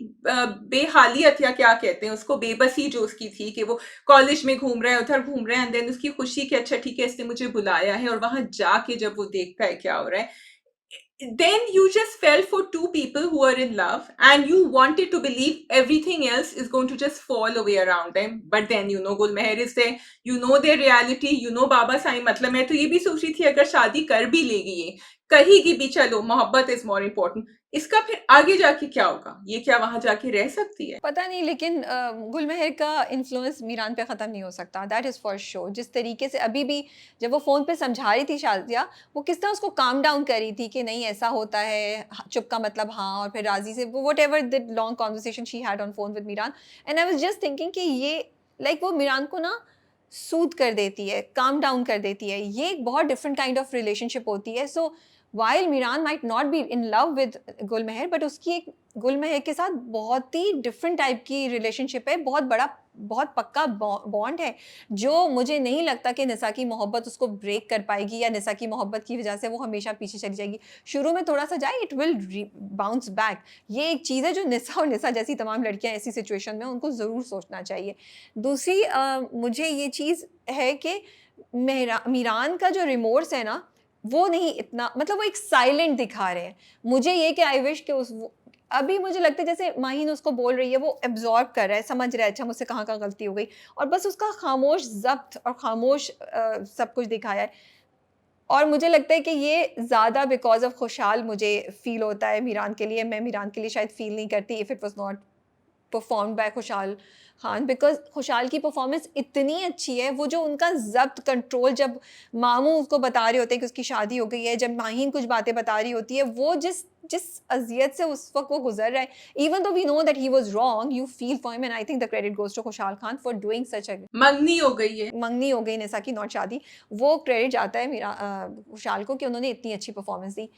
Speaker 2: बेहालियत या क्या कहते हैं उसको, बेबसी जो उसकी थी कि वो कॉलेज में घूम रहा है, उधर घूम रहा है, एंड देन उसकी खुशी कि अच्छा ठीक है इसने मुझे बुलाया है, और वहां जाके जब वो देखता है क्या हो रहा है, then you just fell for two people who are in love and you wanted to believe everything else is going to just fall away around them, but then you know Gulmeher is there, you know their reality, you know बाबा साईं, मतलब मैं तो ये भी सोच रही थी अगर शादी कर भी लेगी ये, कहेगी भी चलो मोहब्बत इज मोर इम्पोर्टेंट, इसका फिर आगे जाके क्या होगा, ये क्या वहां जाके रह सकती है?
Speaker 1: पता नहीं, लेकिन गुलमहर का इन्फ्लुएंस मीरान पे ख़त्म नहीं हो सकता, दैट इज़ फॉर श्योर। जिस तरीके से अभी भी जब वो फ़ोन पे समझा रही थी शाज़िया, वो किस तरह उसको काम डाउन कर रही थी कि नहीं ऐसा होता है, चुप का मतलब हाँ, और फिर राज़ी से वो whatever the long conversation she had on phone with Miran, and I was just thinking कि ये वो मीरान को ना सूद कर देती है, काम डाउन कर देती है। ये एक बहुत डिफरेंट काइंड ऑफ रिलेशनशिप होती है। So while Miran might not be in love with Gulmohar, but उसकी एक गुलमहर के साथ बहुत ही डिफरेंट टाइप की रिलेशनशिप है, बहुत बड़ा, बहुत पक्का बॉन्ड है, जो मुझे नहीं लगता कि निसा की मोहब्बत उसको ब्रेक कर पाएगी, या निसा की मोहब्बत की वजह से वो हमेशा पीछे चली जाएगी। शुरू में थोड़ा सा जाए, इट विल बाउंस बैक। ये एक चीज़ है जो निसा और निसा जैसी तमाम लड़कियां ऐसी सिचुएशन में उनको ज़रूर सोचना चाहिए। दूसरी मुझे ये चीज़ है कि मीरान का जो रिमोर्स है ना, वो नहीं इतना, मतलब वो एक साइलेंट दिखा रहे हैं। मुझे ये कि आई विश कि अभी मुझे लगता है जैसे माहीन उसको बोल रही है, वो एब्जॉर्ब कर रहा है, समझ रहा है अच्छा मुझसे कहाँ गलती हो गई, और बस उसका खामोश ज़ब्त और खामोश सब कुछ दिखाया है। और मुझे लगता है कि ये ज़्यादा बिकॉज़ ऑफ खुशहाल मुझे फ़ील होता है मीरान के लिए। मैं मीरान के लिए शायद फ़ील नहीं करती if it was not performed by खुशहाल खान, बिकॉज़ खुशहाल की परफॉर्मेंस इतनी अच्छी है, वो जो उनका ज़ब्त कंट्रोल, जब मामू उसको बता रहे होते हैं कि उसकी शादी हो गई है, जब माहीन कुछ बातें बता रही होती है, वो जिस जिस अज़ियत से उस वक़्त वो गुज़र रहा है, even though we know that he was wrong, you feel for him, and I think the credit goes to Khushhal Khan for doing such a
Speaker 2: मंगनी हो गई है।
Speaker 1: मंगनी हो गई निसा की, नॉट शादी। वो क्रेडिट जाता है मेरा खुशहाल को कि उन्होंने इतनी अच्छी परफॉर्मेंस दी।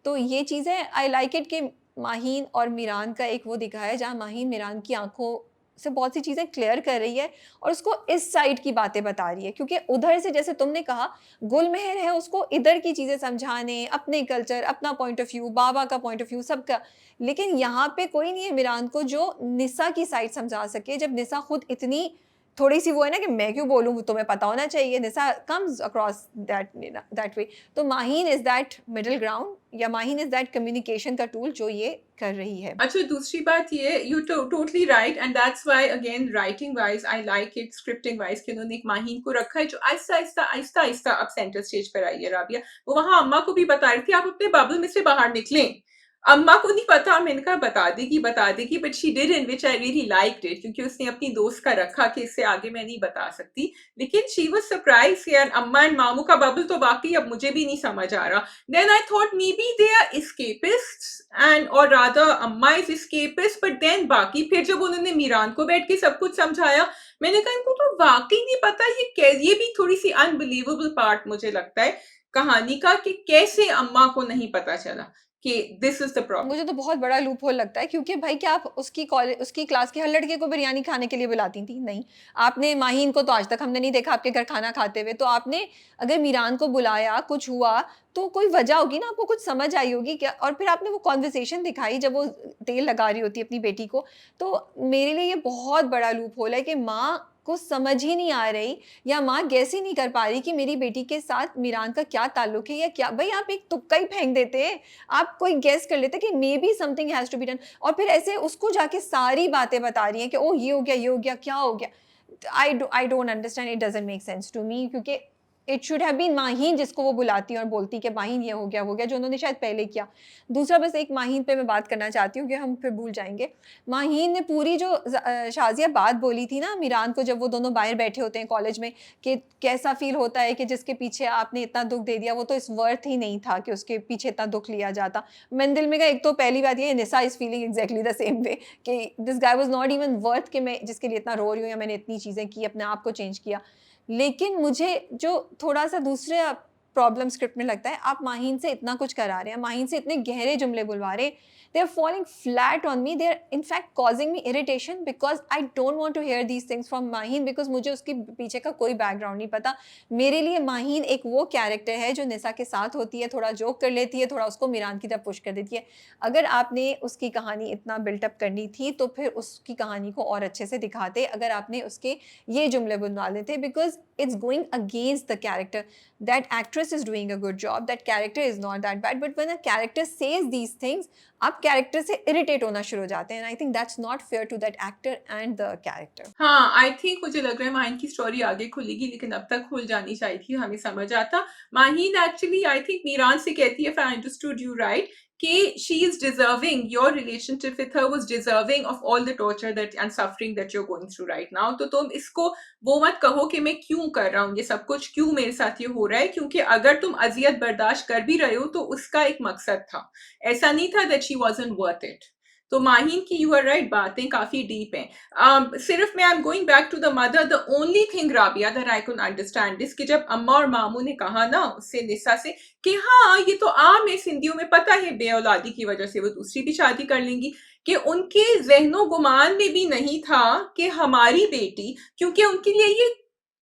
Speaker 1: तो ये चीज़ें आई लाइक इट कि माहीन और मीरान का एक वो दिखाया है जहाँ माहीन मीरान की आंखों से बहुत सी चीज़ें क्लियर कर रही है और उसको इस साइड की बातें बता रही है, क्योंकि उधर से जैसे तुमने कहा गुलमेहर है उसको इधर की चीज़ें समझाने, अपने कल्चर, अपना पॉइंट ऑफ व्यू, बाबा का पॉइंट ऑफ व्यू, सबका। लेकिन यहाँ पे कोई नहीं है मीरान को जो निसा की साइड समझा सके, जब निसा खुद इतनी थोड़ी-सी वो है ना कि मैं क्यों बोलूँ, तुम्हें पता होना चाहिए। निसा कम्स अक्रॉस दैट वे। तो Maheen is that middle ground, या माहीन इज़ दैट कम्युनिकेशन का टूल जो ये कर रही है।
Speaker 2: अच्छा, दूसरी बात ये, you totally right, and that's why again writing wise I like it, scripting wise कि उन्होंने एक माहीन को रखा है जो आहिस्ता आहिस्ता आहिस्ता आहिस्ता अब सेंटर स्टेज पर आई है। राबिया वो वहां अम्मा को भी बता रही थी आप अपने बबल में से बाहर निकलें, अम्मा को नहीं पता, मैंने कहा बता देगी, but she did, in which I really liked it, क्योंकि उसने अपनी दोस्त का रखा कि इससे आगे मैं नहीं बता सकती, लेकिन शी वाज सरप्राइज यार, अम्मा एंड मामू का बबल तो वाकई अब मुझे भी नहीं समझ आ रहा। Then I thought maybe they are escapists and और रादर अम्मा इज escapist, बट देन बाकी फिर जब उन्होंने मीरान को बैठ के सब कुछ समझाया, मैंने कहा इनको तो वाकई नहीं पता ये भी थोड़ी सी अनबिलीवेबल पार्ट मुझे लगता है कहानी का, कि कैसे अम्मा को नहीं पता चला कि दिस इज द प्रॉब्लम।
Speaker 1: मुझे तो बहुत बड़ा लूप होल लगता है, क्योंकि भाई क्या आप उसकी क्लास के हर लड़के को बिरयानी खाने के लिए बुलाती थी? नहीं। आपने माहीन को तो आज तक हमने नहीं देखा आपके घर खाना खाते हुए। तो आपने अगर मीरान को बुलाया, कुछ हुआ, तो कोई वजह होगी ना, आपको कुछ समझ आई होगी क्या? और फिर आपने वो कॉन्वर्सेशन दिखाई जब वो तेल लगा रही होती है अपनी बेटी को। तो मेरे लिए ये बहुत बड़ा लूप होल है कि माँ को समझ ही नहीं आ रही, या माँ गैस ही नहीं कर पा रही कि मेरी बेटी के साथ मीरान का क्या ताल्लुक है, या क्या। भाई आप एक तुक्का ही फेंक देते, आप कोई गेस कर लेते कि maybe something has to be done, और फिर ऐसे उसको जाके सारी बातें बता रही हैं कि ओह ये हो गया, क्या हो गया। I don't understand, it doesn't make sense to me, क्योंकि it should have been Maheen जिसको वो बुलाती और बोलती कि माहीन ये हो गया, वो गया, जो उन्होंने शायद पहले किया। दूसरा बस एक माहीन पे मैं बात करना चाहती हूँ कि हम फिर भूल जाएंगे। माहीन ने पूरी जो शाज़िया बात बोली थी ना मीरान को, जब वो दोनों बाहर बैठे होते हैं कॉलेज में, कि कैसा फील होता है कि जिसके पीछे आपने इतना दुख दे दिया, वो तो इस वर्थ ही नहीं था कि उसके पीछे इतना दुख लिया जाता। मैंने दिल में कहा, एक तो पहली बात ये, Nisa is feeling exactly the same way कि this guy was not even worth कि मैं जिसके लिए इतना रो रही हूँ, या मैंने इतनी चीज़ें की, अपने आप को चेंज किया। लेकिन मुझे जो थोड़ा-सा दूसरा प्रॉब्लम स्क्रिप्ट में लगता है, आप माहीन से इतना कुछ करा रहे हैं, माहीन से इतने गहरे जुमले बुलवा रहे हैं, they are falling flat on me, they are in fact causing me irritation because I don't want to hear these things from Maheen, because मुझे उसके पीछे का कोई बैकग्राउंड नहीं पता. मेरे लिए माहीन एक वो कैरेक्टर है जो निसा के साथ होती है, थोड़ा जोक कर लेती है, थोड़ा उसको मीरान की तरफ पुश कर देती है. अगर आपने उसकी कहानी इतना बिल्टअप करनी थी तो फिर उसकी कहानी को और अच्छे से दिखाते. अगर आपने उसके ये जुमले बुलवा लेते, because it's going against the character. That actress is doing a good job, that character is not that bad, but when a character says these things, आप कैरेक्टर से इरिटेट होना शुरू हो जाते हैं. I think that's not fair to that actor and the character.
Speaker 2: हाँ, I think मुझे लग रहा है माहीन की स्टोरी आगे खुलेगी, लेकिन अब तक खुल जानी चाहिए थी, हमें समझ आता. Maheen actually I think Miran से कहती है, if I understood you right, कि she is deserving, your relationship with her was deserving of all the torture that and suffering that you are going through right now. तो तुम इसको वो मत कहो कि मैं क्यों कर रहा हूँ ये सब कुछ, क्यों मेरे साथ ये हो रहा है, क्योंकि अगर तुम अजियत बर्दाश्त कर भी रहे हो तो उसका एक मकसद था, ऐसा नहीं था that she wasn't worth it. तो माहीन की यू आर राइट, बातें काफी डीप हैं. सिर्फ मैं I am going back to the mother, the only thing Rabia that I can understand is कि जब अम्मा और मामू ने कहा ना उससे, निसा से, कि हाँ ये तो आम है सिंधियों में, पता है बे औलादी की वजह से वो दूसरी भी शादी कर लेंगी, कि उनके जहनो गुमान में भी नहीं था कि हमारी बेटी, क्योंकि उनके लिए ये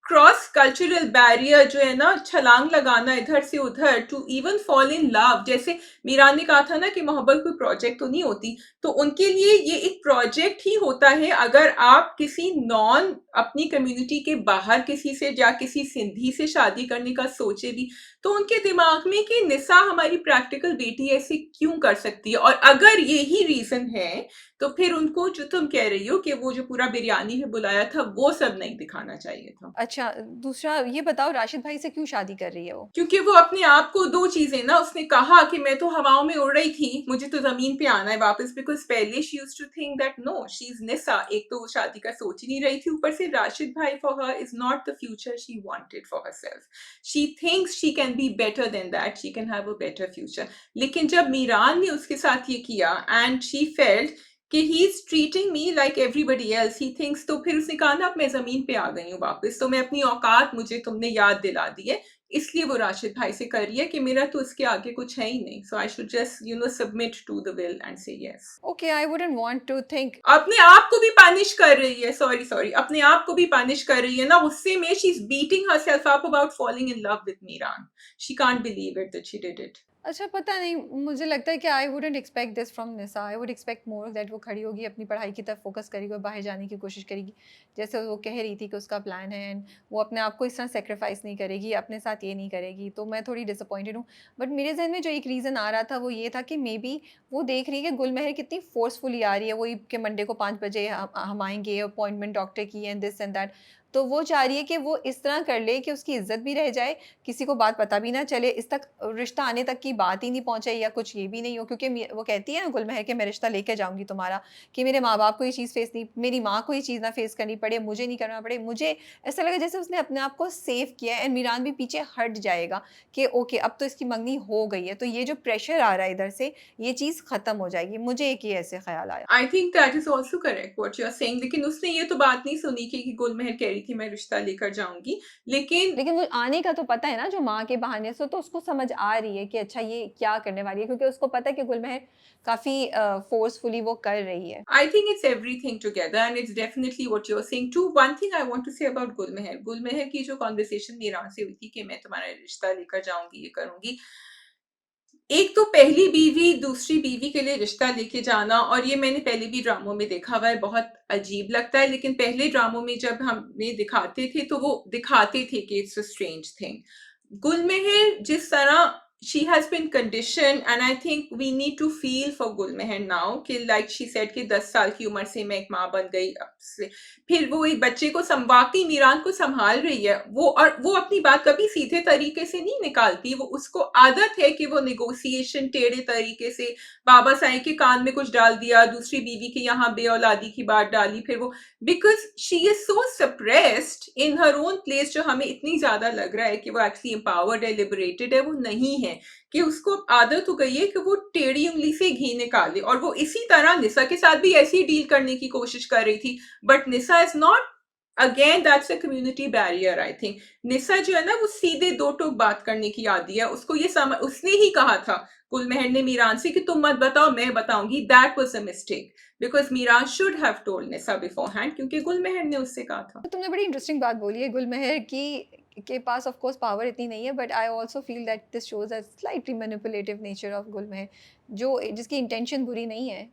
Speaker 2: क्रॉस कल्चरल बैरियर जो है ना, छलांग लगाना इधर से उधर to even fall in love, जैसे मीरान ने कहा था ना कि मोहब्बत कोई प्रोजेक्ट तो नहीं होती, तो उनके लिए ये एक प्रोजेक्ट ही होता है. अगर आप किसी नॉन अपनी कम्युनिटी के बाहर किसी से या किसी सिंधी से शादी करने का सोचे भी, तो उनके दिमाग में कि निसा हमारी प्रैक्टिकल बेटी ऐसे क्यों कर सकती है. और अगर यही रीजन है तो फिर उनको जो तुम कह रही हो कि वो जो पूरा बिरयानी में बुलाया था वो सब नहीं दिखाना चाहिए था.
Speaker 1: अच्छा, दूसरा ये बताओ, राशिद भाई से क्यों शादी कर रही है वो?
Speaker 2: क्योंकि वो अपने आप को, दो चीजें ना, उसने कहा कि मैं तो हवाओं में उड़ रही थी, मुझे तो जमीन पे आना है वापस, बिकॉज पहले she used to think that no she is Nisa. एक तो वो शादी का सोच ही नहीं रही थी, ऊपर से राशिद भाई for her is not the future she wanted for herself. She thinks she can be better than that, she can have a better future. लेकिन जब मीरान ने उसके साथ ये किया एंड शी फेल्ट कि he is treating me like everybody else, he thinks, तो फिर उसने कहा ना अब मैं जमीन पे आ गई हूँ वापस, तो मैं अपनी औकात मुझे तुमने याद दिला दी है, इसलिए वो राशिद भाई से कर रही है कि मेरा तो उसके आगे कुछ है ही नहीं. So I should just submit to the will and say yes.
Speaker 1: Okay, I wouldn't want to think.
Speaker 2: अपने आप को भी पनिश कर रही है, सॉरी अपने आप को भी पनिश कर रही है ना, गुस्से में she is beating herself up about falling in love with Miran. She can't believe it that she did it.
Speaker 1: अच्छा, पता नहीं, मुझे लगता है कि I wouldn't expect this from Nisa. I would expect more that वो खड़ी होगी, अपनी पढ़ाई की तरफ फोकस करेगी और बाहर जाने की कोशिश करेगी, जैसे वो कह रही थी कि उसका प्लान है, एंड वो अपने आप को इस तरह सेक्रीफाइस नहीं करेगी, अपने साथ ये नहीं करेगी. तो मैं थोड़ी डिसअपॉइंटेड हूँ. बट मेरे जहन में जो एक रीज़न आ रहा था वो ये था कि मे बी वो देख रही है कि गुलमहर कितनी फोर्सफुली आ रही है, वही कि मंडे को 5 बजे हम आएंगे, अपॉइंटमेंट डॉक्टर की एंड दिस एंड दैट. तो वो चाह रही है कि वो इस तरह कर ले कि उसकी इज्जत भी रह जाए, किसी को बात पता भी ना चले, इस तक रिश्ता आने तक की बात ही नहीं पहुंचे या कुछ ये भी नहीं हो. क्योंकि वो कहती है ना गुलमहर कि मैं रिश्ता लेके जाऊंगी तुम्हारा, कि मेरे माँ बाप को ये चीज़ फेस नहीं, मेरी माँ को ये चीज़ ना फेस करनी पड़े, मुझे नहीं करना पड़े. मुझे ऐसा लगा जैसे उसने अपने आप को सेव किया है, एंड मीरान भी पीछे हट जाएगा कि ओके अब तो इसकी मंगनी हो गई है, तो ये जो प्रेशर आ रहा है इधर से, ये चीज़ खत्म हो जाएगी. मुझे एक ये ऐसे ख्याल आया.
Speaker 2: I think that is also correct what you are saying, लेकिन उसने ये तो बात नहीं सुनी कि गुलमहर कह रही थी मैं रिश्ता लेकर जाऊंगी, लेकिन
Speaker 1: लेकिन वो आने का तो पता है ना, जो माँ के बहाने से, तो उसको समझ आ रही है कि अच्छा ये क्या करने वाली है, क्योंकि उसको पता है कि गुलमहर काफ़ी फोर्सफुली वो कर रही है.
Speaker 2: I think it's everything together and it's definitely what you're saying too. One thing I want to say about Gulmeher, गुलमहर की जो conversation मीरान से हुई थी कि मैं तुम्हारा रिश्ता लेकर जाऊंगी, ये करूंगी, एक तो पहली बीवी दूसरी बीवी के लिए रिश्ता लेके जाना, और ये मैंने पहले भी ड्रामों में देखा हुआ है, बहुत अजीब लगता है, लेकिन पहले ड्रामों में जब हमें दिखाते थे तो वो दिखाते थे कि इट्स अ स्ट्रेंज थिंग. गुलमहर जिस तरह she has been conditioned and I think we need to feel for गुलमहर now कि like she said कि 10 साल की उम्र से मैं एक माँ बन गई, अब से फिर वो एक बच्चे को वाकई मीरान को संभाल रही है वो, और वो अपनी बात कभी सीधे तरीके से नहीं निकालती, वो उसको आदत है कि वो नेगोशिएशन टेढ़े तरीके से, बाबा साईं के कान में कुछ डाल दिया, दूसरी बीवी के यहाँ बे औलादी की बात डाली, फिर वो because she is so suppressed in her own place, जो हमें इतनी ज्यादा लग रहा है कि वो एक्चुअली एम्पावर्ड है, लिबरेटेड है, वो नहीं है. कि उसको आदत हो गई है कि वो टेढ़ी उंगली से घी निकाले, और वो इसी तरह निसा के साथ भी ऐसी डील करने की कोशिश कर रही थी, but Nisa is not again that's a community barrier I think. Nisa जो है ना वो सीधे दो टोक बात करने की आदी है, उसको ये समझ, उसने ही कहा था गुलमहर ने मीरान से कि तुम मत बताओ मैं बताऊंगी, that was a mistake because Miran should have told Nisa beforehand, क्योंकि गुलमहर ने उससे कहा था।
Speaker 1: तो तुमने बड़ी इंटरेस्टिंग बात बोली है गुलमहर की के पास ऑफ कोर्स पावर इतनी नहीं है, but I also feel that this shows a slightly manipulative nature of Gulmohar, जो जिसकी इंटेंशन बुरी नहीं है।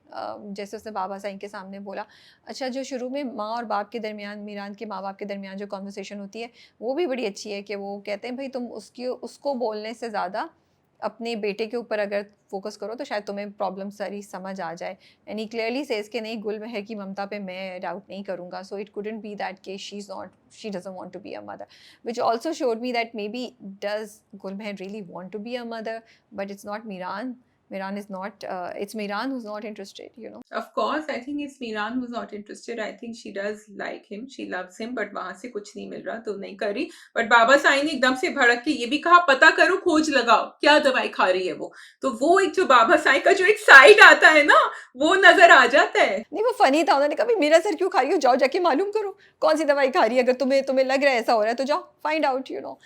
Speaker 1: जैसे उसने बाबा साईं के सामने बोला। अच्छा, जो शुरू में माँ और बाप के दरमियान, मीरान के माँ बाप के दरमियान जो कॉन्वर्सेशन होती है, वो भी बड़ी अच्छी है कि वो कहते हैं भाई तुम उसको बोलने से ज़्यादा अपने बेटे के ऊपर अगर फोकस करो तो शायद तुम्हें प्रॉब्लम सारी समझ आ जाए। एंड ही क्लियरली सेज कि नहीं, गुलमहर की ममता पे मैं डाउट नहीं करूंगा, so it couldn't be that के she doesn't want to be a mother, which also showed me that may be does Gulmohar really want to be a mother, but it's not Miran. Miran is not, it's Miran who's not interested, you know.
Speaker 2: Of course, I think it's Miran who's not interested. I think she does like him, she loves him, but वहां से कुछ नहीं मिल रहा तो नहीं कर रही। But बाबा साईं ने एकदम से भड़क के ये भी कहा पता करो, खोज लगाओ क्या दवाई खा रही है वो। तो वो एक जो बाबा साईं का जो एक साइड आता है ना, वो नजर आ जाता है।
Speaker 1: नहीं, वो फनी था, उन्होंने कहा मेरा सर क्यों खा रही हो, जाओ जाके मालूम करो कौन सी दवाई खा रही है, अगर तुम्हें लग रहा है ऐसा हो रहा है तो जाओ फाइंड आउट, यू नो।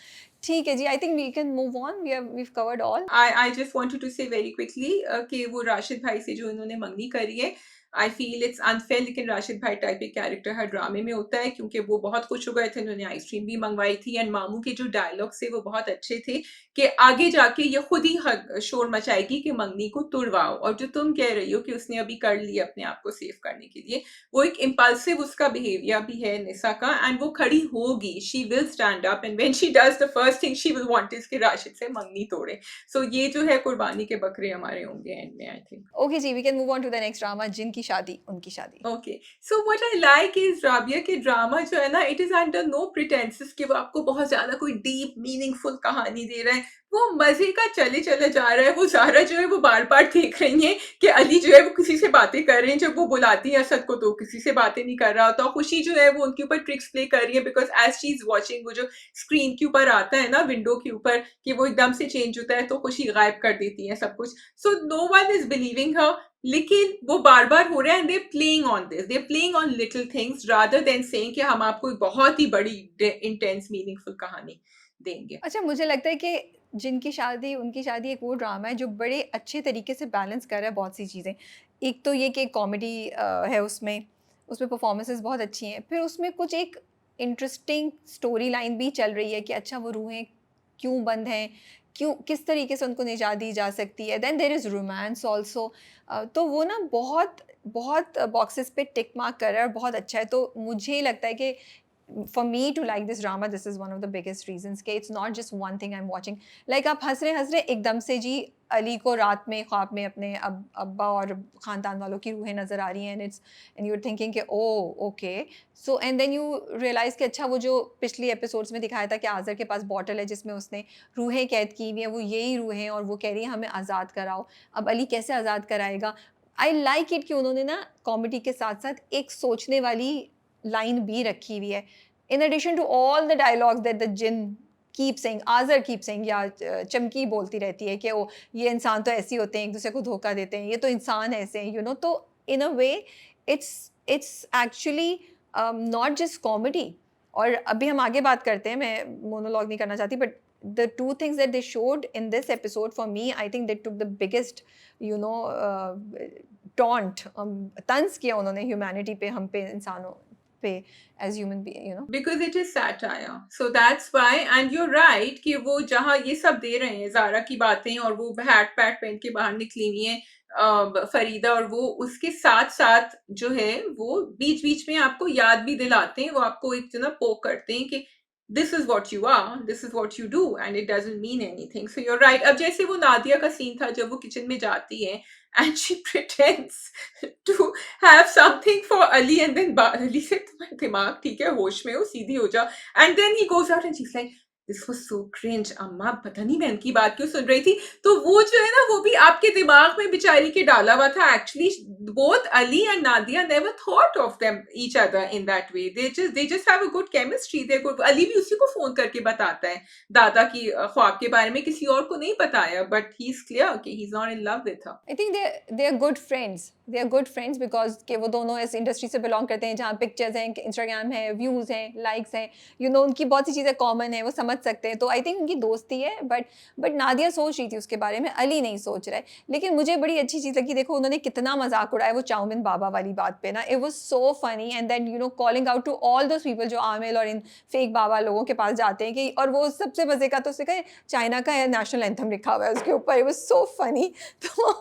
Speaker 1: ठीक है जी, I think we can move on, we've covered all.
Speaker 2: I just wanted to say very quickly कि वो राशिद भाई से जो इन्होंने मंगनी करी है, आई फील इट्स अनफेयर, लेकिन राशिद भाई टाइप एक कैरेक्टर हर ड्रामे में होता है, क्योंकि वो बहुत खुश हो गए थे, उन्होंने आइसक्रीम भी मंगवाई थी, एंड मामू के जो डायलॉग्स थे वो बहुत अच्छे थे कि आगे जाके ये खुद ही शोर मचाएगी कि मंगनी को तुड़वाओ। और जो तुम कह रही हो कि उसने अभी कर लिया अपने आप को सेव करने के लिए, वो एक इम्पल्सिव उसका बिहेवियर भी है निसा का, एंड वो खड़ी होगी, she will stand up, and when she does the first thing she will want is कि राशिद से मंगनी तोड़े। सो ये जो है कुर्बानी के बकरे हमारे होंगे एंड में, आई थिंक।
Speaker 1: Okay जी, we can move on to the next drama, जिनकी शादी उनकी शादी।
Speaker 2: Okay, so what I like is Rabia के ड्रामा जो है ना, इट इज अंडर नो प्रिटेंसेस कि वो आपको बहुत ज्यादा कोई डीप मीनिंगफुल कहानी दे रहा है, वो मजे का चले चले जा रहा है। वो ज़ारा जो है वो बार बार देख रही है कि अली जो है वो किसी से बातें कर रहे हैं, जब वो बुलाती है असद को तो किसी से बातें नहीं कर रहा होता। खुशी जो है वो उनके ऊपर ट्रिक्स प्ले कर रही है, because as she is watching, वो जो स्क्रीन के ऊपर आता है ना विंडो के ऊपर कि वो एकदम से चेंज होता है, तो खुशी गायब कर देती है सब कुछ। So no one is believing her, लेकिन वो बार बार हो रहा है, and they playing on this, they playing on little things rather than saying कि हम आपको एक बहुत ही बड़ी इंटेंस मीनिंगफुल कहानी देंगे।
Speaker 1: अच्छा, मुझे लगता है कि जिनकी शादी उनकी शादी एक वो ड्रामा है जो बड़े अच्छे तरीके से बैलेंस कर रहा है बहुत सी चीज़ें। एक तो ये कि कॉमेडी है उसमें, उसमें परफॉर्मेंसेस बहुत अच्छी हैं, फिर उसमें कुछ एक इंटरेस्टिंग स्टोरी लाइन भी चल रही है कि अच्छा वो रूहें क्यों बंद हैं, क्यों, किस तरीके से उनको निजात दी जा सकती है। Then there is romance also. तो वो ना बहुत बहुत बॉक्सेस पे टिक मार्क कर रहा है और बहुत अच्छा है। तो मुझे लगता है कि for me to like this drama, this is one of the biggest reasons कि it's not just one thing I'm watching. Like आप हंस रहे एकदम से जी अली को रात में ख्वाब में अपने अब्बा और ख़ानदान वालों की रूहें नज़र आ रही हैं, and you're thinking कि oh okay, so and then you realize कि अच्छा वो जो पिछली एपिसोड्स में दिखाया था कि आज़र के पास बॉटल है जिसमें उसने रूहें कैद की हुई हैं, वो यही रूहें हैं और वो कह रही है हमें आज़ाद कराओ। अब अली कैसे आज़ाद कराएगा? आई लाइक इट कि उन्होंने ना कॉमेडी के साथ साथ एक सोचने वाली लाइन भी रखी हुई है। In addition to all the dialogues that the jinn keep saying, Azar keep saying, या चमकी बोलती रहती है कि वो ये इंसान तो ऐसे ही होते हैं, एक दूसरे को धोखा देते हैं, ये तो इंसान ऐसे हैं, you know। तो in a way it's actually not just comedy। और अभी हम आगे बात करते हैं, मैं मोनोलॉग नहीं करना चाहती, but the two things that they showed in this episode, for me I think they took the biggest, you know, taunt, तंज किया उन्होंने ह्यूमैनिटी पे, हम पे, इंसानों पे, as human being, you know।
Speaker 2: Because it is satire, so that's why, and you're right कि वो जहाँ ये सब दे रहे हैं ज़ारा की बातें, और वो हैट पैट पहन के बाहर निकली हुई है फरीदा, और वो उसके साथ साथ जो है वो बीच बीच में आपको याद भी दिलाते हैं, वो आपको एक जो ना पोक करते हैं कि this is what you are, this is what you do, and it doesn't mean anything. So you're right. अब जैसे वो नादिया का सीन था जब वो किचन में जाती है and she pretends to have something for Ali, and then Ali said तुम्हारा दिमाग ठीक है, होश में हो, सीधी हो जाओ, and then he goes out and she's like this was so cringe, अम्मा पता नहीं मैं इनकी बात क्यों सुन रही थी। तो वो जो है ना वो भी आपके दिमाग में बेचारी के डाला हुआ था। Actually both Ali and Nadia never thought of them each other in that way, they just have a good chemistry, they good। Ali भी उसी को फोन करके बताता है दादा की ख्वाब के बारे में, किसी और को नहीं बताया, but he's clear कि he's not in love with her।
Speaker 1: I think they're good friends, they are good friends because के वो दोनों इस इंडस्ट्री से बिलोंग करते हैं जहाँ पिक्चर्स हैं, इंस्टाग्राम है, व्यूज़ हैं, लाइक्स हैं, उनकी बहुत सी चीज़ें कॉमन है, वो समझ सकते हैं, तो आई थिंक उनकी दोस्ती है। बट नादिया सोच रही थी उसके बारे में, अली नहीं सोच रहा है। लेकिन मुझे बड़ी अच्छी चीज़ लगी, देखो उन्होंने कितना मजाक उड़ाया वो चाउमिन बाबा वाली बात पे ना, it was so funny. And then calling out to all those people जो आमिल और इन फेक बाबा लोगों के पास जाते हैं कि, और वो सबसे मजे का तो उसने कहा चाइना का नेशनल एंथम लिखा हुआ है उसके ऊपर, इट वाज सो फनी। तो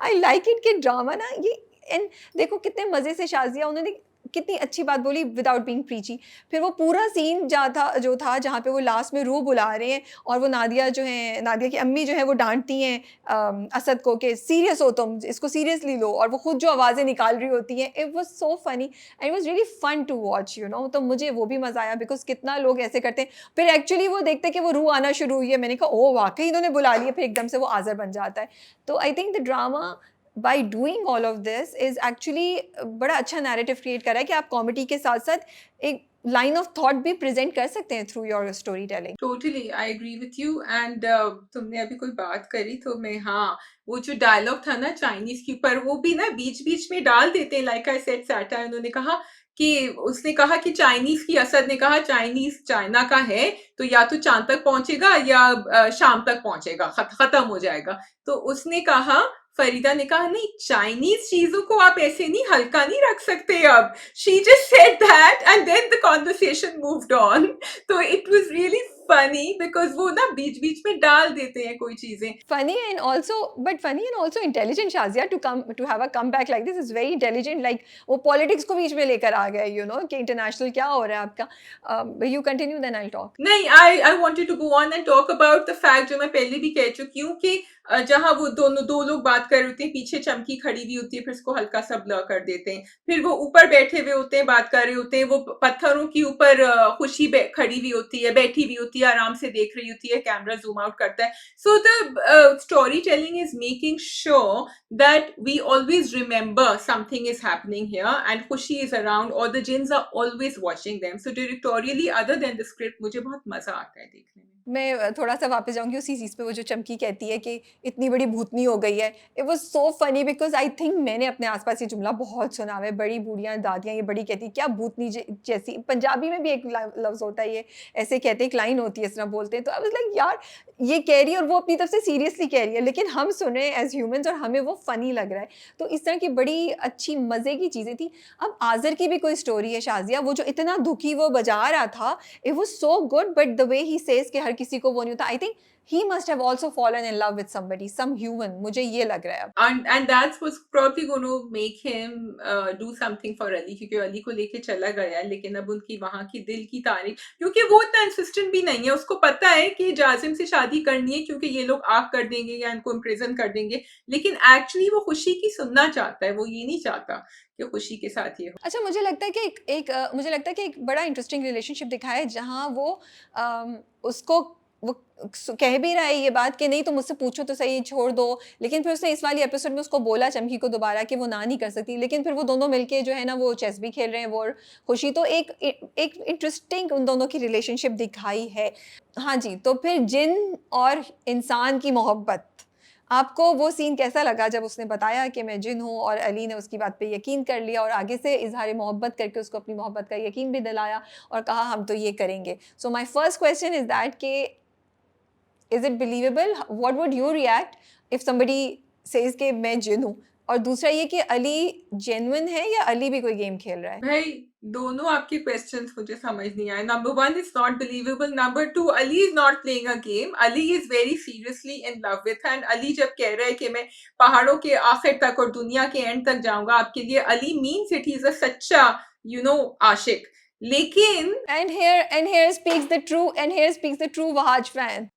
Speaker 1: आई लाइक इट कि ड्रामा ना ये, एंड देखो कितने मज़े से शाजिया उन्होंने कितनी अच्छी बात बोली विदाउट बीइंग प्रीची। फिर वो पूरा सीन जो था जहाँ पे वो लास्ट में रूह बुला रहे हैं और वो नादिया जो है, नादिया की अम्मी जो है वो डांटती हैं असद को कि सीरियस हो तुम, इसको सीरियसली लो, और वो खुद जो आवाज़ें निकाल रही होती हैं, it was so funny and it was really fun to watch तो मुझे वो भी मज़ा आया बिकॉज कितना लोग ऐसे करते हैं, फिर एक्चुअली वो देखते कि वो रूह आना शुरू हुई है, मैंने कहा ओ वाकई इन्होंने बुला लिया, फिर एकदम से वो आज़र बन जाता है। तो आई think the drama by doing all of this is actually बड़ा अच्छा नैरेटिव क्रिएट करा है कि आप कॉमेडी के साथ साथ एक लाइन ऑफ थॉट भी प्रेजेंट कर सकते हैं through your story telling.
Speaker 2: Totally I agree with you. And तुमने अभी कोई बात करी तो मैं, हाँ, वो जो डायलॉग था ना चाइनीज के ऊपर, वो भी ना बीच बीच में डाल देते हैं। लाइक आई सेड सैटा, उन्होंने कहा कि उसने कहा कि चाइनीज की, असद ने कहा चाइनीज चाइना का है, तो या तो चांद तक पहुंचेगा या शाम तक पहुंचेगा, खत्म हो जाएगा। तो उसने कहा, फरीदा ने कहा नहीं, चाइनीज चीजों को आप ऐसे नहीं हल्का नहीं रख सकते अब। She just said that and then the conversation moved on. तो it was really funny because वो ना बीच बीच में डाल देते हैं कोई चीजें।
Speaker 1: funny and also intelligent, Shazia, to have a comeback like this is very intelligent, like वो politics को बीच में लेकर आ गए कि international क्या हो रहा है आपका। You continue then I'll talk.
Speaker 2: नहीं, I wanted to go on and talk about the fact जो मैं पहले भी कह चुकी हूँ कि जहाँ वो दो लोग बात कर रहे होते हैं, पीछे चमकी खड़ी हुई होती है, फिर उसको हल्का सा ब्लर कर देते हैं, फिर वो ऊपर बैठे हुए होते हैं, बात कर रहे होते हैं, वो पत्थरों के ऊपर खुशी खड़ी हुई होती है, बैठी हुई होती है, आराम से देख रही होती है, कैमरा जूम आउट करता है। So the story telling is making sure that we always remember something is happening here and Khushi is around or the jinns are always watching them. So directorially, other than the script, मुझे बहुत मजा आता है देखने में।
Speaker 1: मैं थोड़ा सा वापस जाऊंगी उसी चीज़ पे, वो जो चमकी कहती है कि इतनी बड़ी भूतनी हो गई है, it was so funny because I think मैंने अपने आसपास ये जुमला बहुत सुना हुआ है, बड़ी बूढ़ियाँ दादियाँ ये बड़ी कहती क्या भूतनी जैसी, पंजाबी में भी एक लफ्ज़ होता है ये ऐसे कहते हैं, एक लाइन होती है, इस तरह बोलते हैं। तो आई वाज लाइक यार ये कह रही है और वो अपनी तरफ से सीरियसली कह रही है, लेकिन हम सुन रहे हैं एज ह्यूमंस और हमें वो फ़नी लग रहा है। तो इस तरह की बड़ी अच्छी मज़े की चीज़ें थी। अब आज़र की भी कोई स्टोरी है शाजिया, वो जो इतना दुखी वो बजा रहा था, it was so good, but the way he says कि हर किसी को वो नहीं होता, I think he must have also fallen in love with somebody, some human, मुझे ये लग रहा है अब।
Speaker 2: And that's what's probably going to make him do something for Ali, क्योंकि अली को लेके चला गया है, लेकिन अब उनकी वहां की दिल की तारीफ, क्योंकि वो इतना इंसिस्टेंट भी नहीं है, उसको पता है कि जाजिम से शादी करनी है क्योंकि ये लोग आग कर देंगे या इनको इम्प्रिजन कर देंगे, लेकिन एक्चुअली वो खुशी की सुनना चाहता है, वो ये नहीं चाहता कि खुशी के साथ ये हो।
Speaker 1: अच्छा, मुझे लगता है कि मुझे लगता है कि एक बड़ा इंटरेस्टिंग रिलेशनशिप दिखाया है जहाँ वो उसको वो कह भी रहा है ये बात कि नहीं तुम मुझसे पूछो तो सही, छोड़ दो, लेकिन फिर उसने इस वाली एपिसोड में उसको बोला चमकी को दोबारा कि वो ना नहीं कर सकती, लेकिन फिर वो दोनों मिलके जो है ना वो चेस भी खेल रहे हैं, वो और खुशी, तो एक इंटरेस्टिंग उन दोनों की रिलेशनशिप दिखाई है। हाँ जी, तो फिर जिन और इंसान की मोहब्बत, आपको वो सीन कैसा लगा जब उसने बताया कि मैं जिन हूँ और अली ने उसकी बात पे यकीन कर लिया और आगे से इजहार मोहब्बत करके उसको अपनी मोहब्बत का यकीन भी दिलाया और कहा हम तो ये करेंगे। So my first question is that कि is it believable, what would you react if somebody says कि मैं जिन हूँ, और दूसरा ये कि अली जेन्युइन है या अली भी कोई गेम खेल रहा है।
Speaker 2: भाई दोनों आपके क्वेश्चंस मुझे समझ नहीं आए। Number one, is not believable. Number two, Ali is not playing a game, Ali is very seriously in love with. And Ali जब कह रहा है कि मैं पहाड़ों के आखिर तक और दुनिया के एंड तक जाऊंगा आपके लिए, Ali means it, he is a सच्चा आशिक। लेकिन
Speaker 1: and here speaks the true Wahaj fan.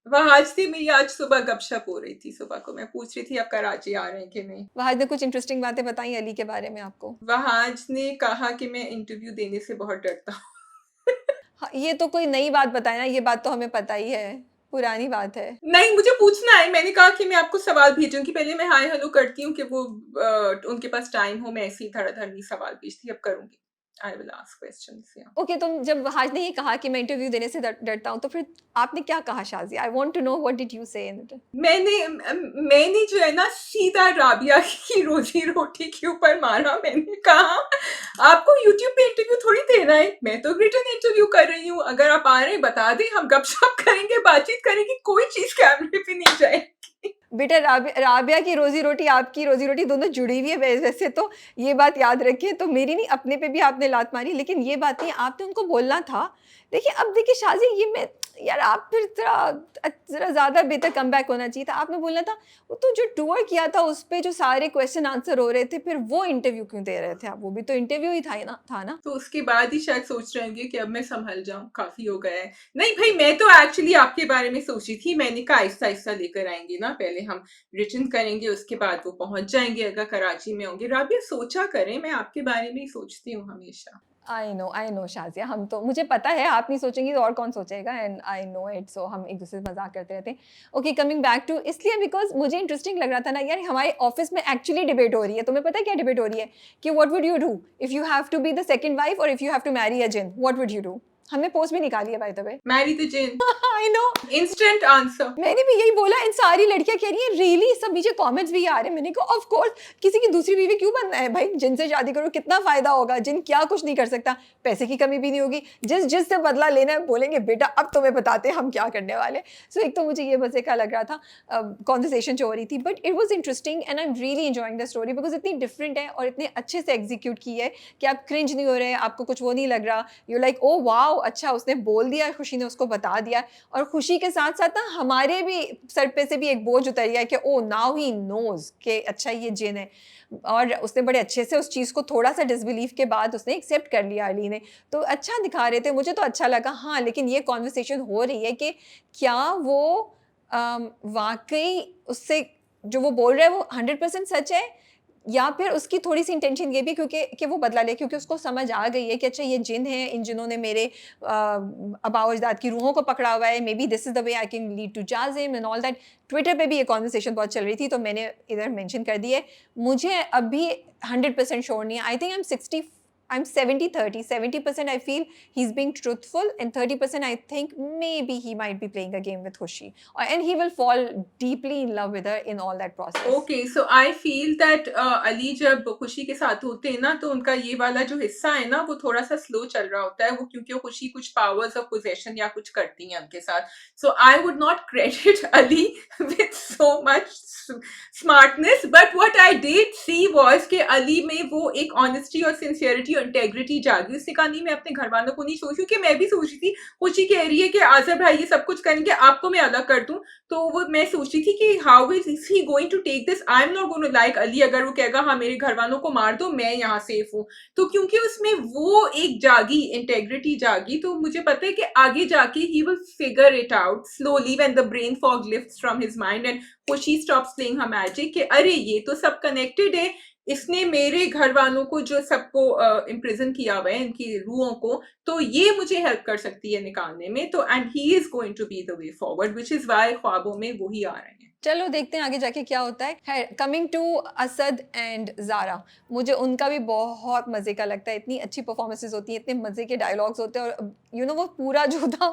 Speaker 2: वह आज थी, मेरी आज सुबह गपशप हो रही थी, सुबह को मैं पूछ रही थी आप कराची आ रहे हैं कि नहीं।
Speaker 1: वहाज ने कुछ इंटरेस्टिंग बातें बताई अली के बारे में आपको?
Speaker 2: वहाज ने कहा कि मैं इंटरव्यू देने से बहुत डरता हूँ।
Speaker 1: हाँ, ये तो कोई नई बात बताए ना, ये बात तो हमें पता ही है, पुरानी बात है।
Speaker 2: नहीं, मुझे पूछना है, मैंने कहा कि मैं आपको सवाल भेजूंगी, पहले मैं हाय हेलो करती हूँ कि वो उनके पास टाइम हो, मैं ऐसे ही धड़ाधड़ नहीं सवाल भेजती, अब करूंगी। I will ask questions. Yeah.
Speaker 1: Okay, तुम जब हाज ने ये कहा कि मैं इंटरव्यू देने से डरता हूँ, तो फिर आपने क्या कहा Shazia? I want to know what did you say in it?
Speaker 2: मैंने जो है ना सीधा राबिया की रोजी रोटी के ऊपर मारा। मैंने कहा आपको यूट्यूब पे इंटरव्यू थोड़ी देना है, मैं तो रिटर्न इंटरव्यू कर रही हूँ, अगर आप आ रहे हैं बता दें, हम गपशप करेंगे, बातचीत करेंगे, कोई चीज कैमरे पे नहीं जाए।
Speaker 1: बेटा, राबिया की रोजी रोटी, आपकी रोजी रोटी दोनों जुड़ी हुई है। वैसे तो ये बात याद रखिए, तो मेरी नहीं, अपने पे भी आपने लात मारी, लेकिन ये बात नहीं, आपने उनको बोलना था। देखिए, अब देखिए शाज़ी, ये मैं, यार आप फिर ज़रा ज़्यादा बेहतर कमबैक होना चाहिए था। आपने बोलना था, वो तो जो टूर किया था उस पे जो सारे क्वेश्चन आंसर हो रहे थे, फिर वो इंटरव्यू क्यों दे रहे थे आप? वो भी तो इंटरव्यू ही था ना।
Speaker 2: तो उसके बाद ही शायद सोच रहे होंगे कि अब मैं संभल जाऊं, काफी हो गया है। नहीं भाई, मैं तो एक्चुअली आपके बारे में सोची थी। मैंने कहा आहिस्ता आहिस्ता लेकर आएंगे ना, पहले हम रिटर्न करेंगे, उसके बाद वो पहुंच जाएंगे, अगर कराची में होंगे। राबिया सोचा करें, मैं आपके बारे में ही सोचती हूँ हमेशा।
Speaker 1: आई नो शाज़िया, हम तो, मुझे पता है आप नहीं सोचेंगी तो और कौन सोचेगा, एंड आई नो इट। सो हम एक दूसरे से मजाक करते रहते हैं। ओके, कमिंग बैक टू, इसलिए बिकॉज मुझे इंटरेस्टिंग लग रहा था ना यार, हमारे ऑफिस में एक्चुअली डिबेट हो रही है। तुम्हें पता है क्या डिबेट हो रही है? कि what would you do if you have to be the second wife, और if you have to marry a जिन, व्हाट वुड यू डू? हमने पोस्ट भी निकाली है by the way.
Speaker 2: Marry the जिन,
Speaker 1: आई नो,
Speaker 2: इंस्टेंट आंसर।
Speaker 1: मैंने भी यही बोला। इन सारी लड़कियां कह रही हैं रियली, सब नीचे कमेंट्स भी आ रहे हैं। मैंने कहा ऑफ कोर्स, किसी की दूसरी बीवी क्यों बनना है भाई? जिनसे शादी करो, कितना फायदा होगा? जिन क्या कुछ नहीं कर सकता, पैसे की कमी भी नहीं होगी। जिससे बदला लेना है बोलेंगे बेटा अब तुम्हें बताते हैं हम क्या करने वाले। सो एक तो मुझे ये मजे का लग रहा था, कॉन्वर्सेशन जो हो रही थी, but it was interesting and I am really enjoying the story, because इतनी डिफरेंट है और इतने अच्छे से एग्जीक्यूट की है कि आप क्रिंज नहीं हो रहे, आपको कुछ वो नहीं लग रहा। यू लाइक ओ वाओ, अच्छा उसने बोल दिया, खुशी ने उसको बता दिया, और खुशी के साथ साथ ना हमारे भी सर पे से भी एक बोझ उतर गया कि ओ नाउ ही नोज कि अच्छा ये जिन है। और उसने बड़े अच्छे से उस चीज़ को, थोड़ा सा डिसबिलीफ के बाद उसने एक्सेप्ट कर लिया अली ने। तो अच्छा दिखा रहे थे, मुझे तो अच्छा लगा। हाँ, लेकिन ये कॉन्वर्सेशन हो रही है कि क्या वो वाकई उससे जो वो बोल रहा है वो 100% सच है, या फिर उसकी थोड़ी सी इंटेंशन ये भी क्योंकि कि वो बदला ले, क्योंकि उसको समझ आ गई है कि अच्छा ये जिन है, इन जिनों ने मेरे आबा अजदाद की रूहों को पकड़ा हुआ है, maybe this is the way I can lead to जाजिम एंड ऑल दैट। ट्विटर पे भी ये कॉन्वर्सेशन बहुत चल रही थी, तो मैंने इधर मेंशन कर दी है। मुझे अभी 100% श्योर नहीं है। I think I'm 70-30. 70% I feel he's being truthful, and 30% I think maybe he might be playing a game with Khushi. And he will fall deeply in love with her in all that process.
Speaker 2: Okay, so I feel that Ali जब खुशी के साथ होते हैं ना, तो उनका ये वाला जो हिस्सा है ना, वो थोड़ा सा स्लो चल रहा होता है। वो क्योंकि वो खुशी कुछ पावर्स ऑफ पोजेशन या कुछ करती हैं उनके साथ। So I would not credit Ali with so much smartness, but what I did see was कि अली में वो एक ऑनेस्टी और सिंसियरिटी और इंटेग्रिटी जागी। उसने कहा नहीं, मैं अपने घर वालों को नहीं सोच, क्योंकि मैं भी सोच रही थी, खुशी कह रही है कि आजर भाई ये सब कुछ करेंगे, आपको मैं अलग कर दूं। तो वो मैं सोच रही थी कि how is he going to take this. I am not going to like Ali, अगर वो कहेगा हाँ मेरे घर वालों को मार दो, मैं यहाँ सेफ हूँ। तो क्योंकि उसमें वो एक जागी, इंटेग्रिटी जागी, तो मुझे पता है कि आगे जाके he will figure it out slowly when the brain fog lifts from his mind and खुशी स्टॉप्स प्लेइंग हर मैजिक, कि अरे ये तो सब कनेक्टेड है। इसने मेरे घर वालों को जो सबको इम्प्रिजन किया हुआ है, इनकी रूहों को, तो ये मुझे हेल्प कर सकती है निकालने में। तो and he is going to be the way forward, which is why ख्वाबों में वही आ रहे हैं।
Speaker 1: चलो देखते हैं आगे जाके क्या होता है। Coming to Asad and Zara, मुझे उनका भी बहुत मज़े का लगता है। इतनी अच्छी परफॉर्मेंसेज होती हैं, इतने मज़े के डायलॉग्स होते हैं, और यू नो वो पूरा जो था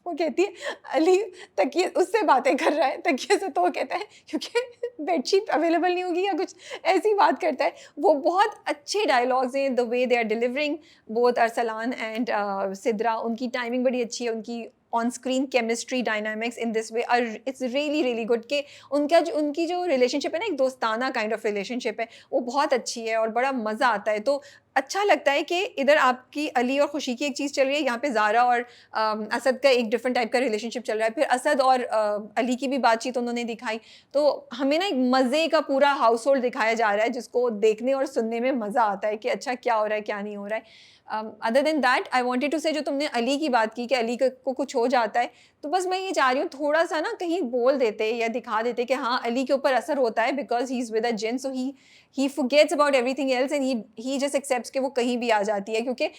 Speaker 1: वो कहती है अली तकिए उससे बातें कर रहा है तकिए से, तो वो कहता है क्योंकि बेडशीट अवेलेबल नहीं होगी या कुछ ऐसी बात करता है। वो बहुत अच्छे डायलॉग्स हैं, the way they are delivering both Arsalan and Sidra. उनकी टाइमिंग बड़ी अच्छी है, उनकी on screen chemistry dynamics in this way are, it's really really good. कि उनकी जो रिलेशनशिप है ना, एक दोस्ताना काइंड ऑफ रिलेशनशिप है, वो बहुत अच्छी है और बड़ा मज़ा आता है। तो अच्छा लगता है कि इधर आपकी अली और खुशी की एक चीज़ चल रही है, यहाँ पे ज़ारा और असद का एक डिफरेंट टाइप का रिलेशनशिप चल रहा है। फिर असद और अली की भी बातचीत उन्होंने दिखाई, तो हमें ना एक मज़े का पूरा हाउस होल्ड दिखाया जा रहा है, जिसको देखने और सुनने में मज़ा आता है कि अच्छा क्या हो रहा है क्या नहीं हो रहा है। Other than that I wanted to say, जो तुमने अली की बात की कि अली को कुछ हो जाता है, तो बस मैं ये चाह रही हूँ थोड़ा सा ना कहीं बोल देते या दिखा देते कि हाँ अली के ऊपर असर होता है, because he is with a जिन, so he forgets about everything else and he just accepts कि वो कहीं भी आ जाती है। क्योंकि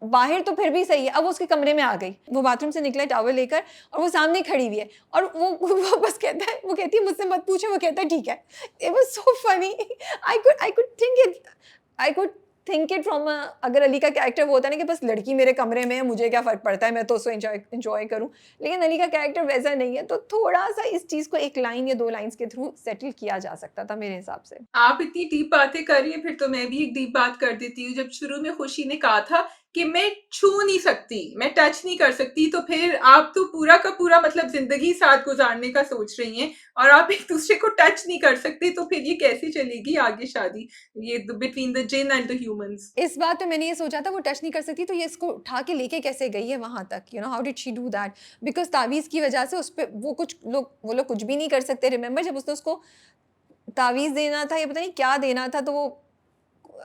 Speaker 1: बाहर तो फिर भी सही है, अब वो उसके कमरे में आ गई, वो बाथरूम से निकला टॉवल लेकर और वो सामने खड़ी हुई है, और वो बस कहता है, वो कहती है मुझसे मत पूछो, वो कहता है ठीक है। It was so funny, I could think it, I could think it from अगर अली का कैरेक्टर वो होता है ना कि बस लड़की मेरे कमरे में है, मुझे क्या फ़र्क पड़ता है, मैं तो उसको एंजॉय करूँ, लेकिन अली का कैरेक्टर वैसा नहीं है, तो थोड़ा सा इस चीज़ को एक लाइन या 2 लाइन्स के थ्रू सेटल किया जा सकता था मेरे हिसाब से।
Speaker 2: आप इतनी डीप बातें कर रही हैं, फिर तो मैं भी एक डीप बात कर देती हूँ। जब शुरू में खुशी ने कहा था कि मैं छू नहीं सकती, मैं टच नहीं कर सकती, तो फिर आप तो पूरा का पूरा मतलब ज़िंदगी साथ गुज़ारने का सोच रही हैं और आप एक-दूसरे को टच नहीं कर सकते, तो फिर ये कैसे चलेगी आगे शादी? ये द बिटवीन द जिन एंड द ह्यूमन्स।
Speaker 1: इस बात पे मैंने ये सोचा था वो टच नहीं कर सकती, तो ये इसको उठा के लेके कैसे गई है वहाँ तक, you know how did she do that? Because तावीज़ की वजह से उस पे वो लोग कुछ भी नहीं कर सकते। रिमेंबर जब उसने उसको तावीज़ देना था या पता नहीं क्या देना था, तो वो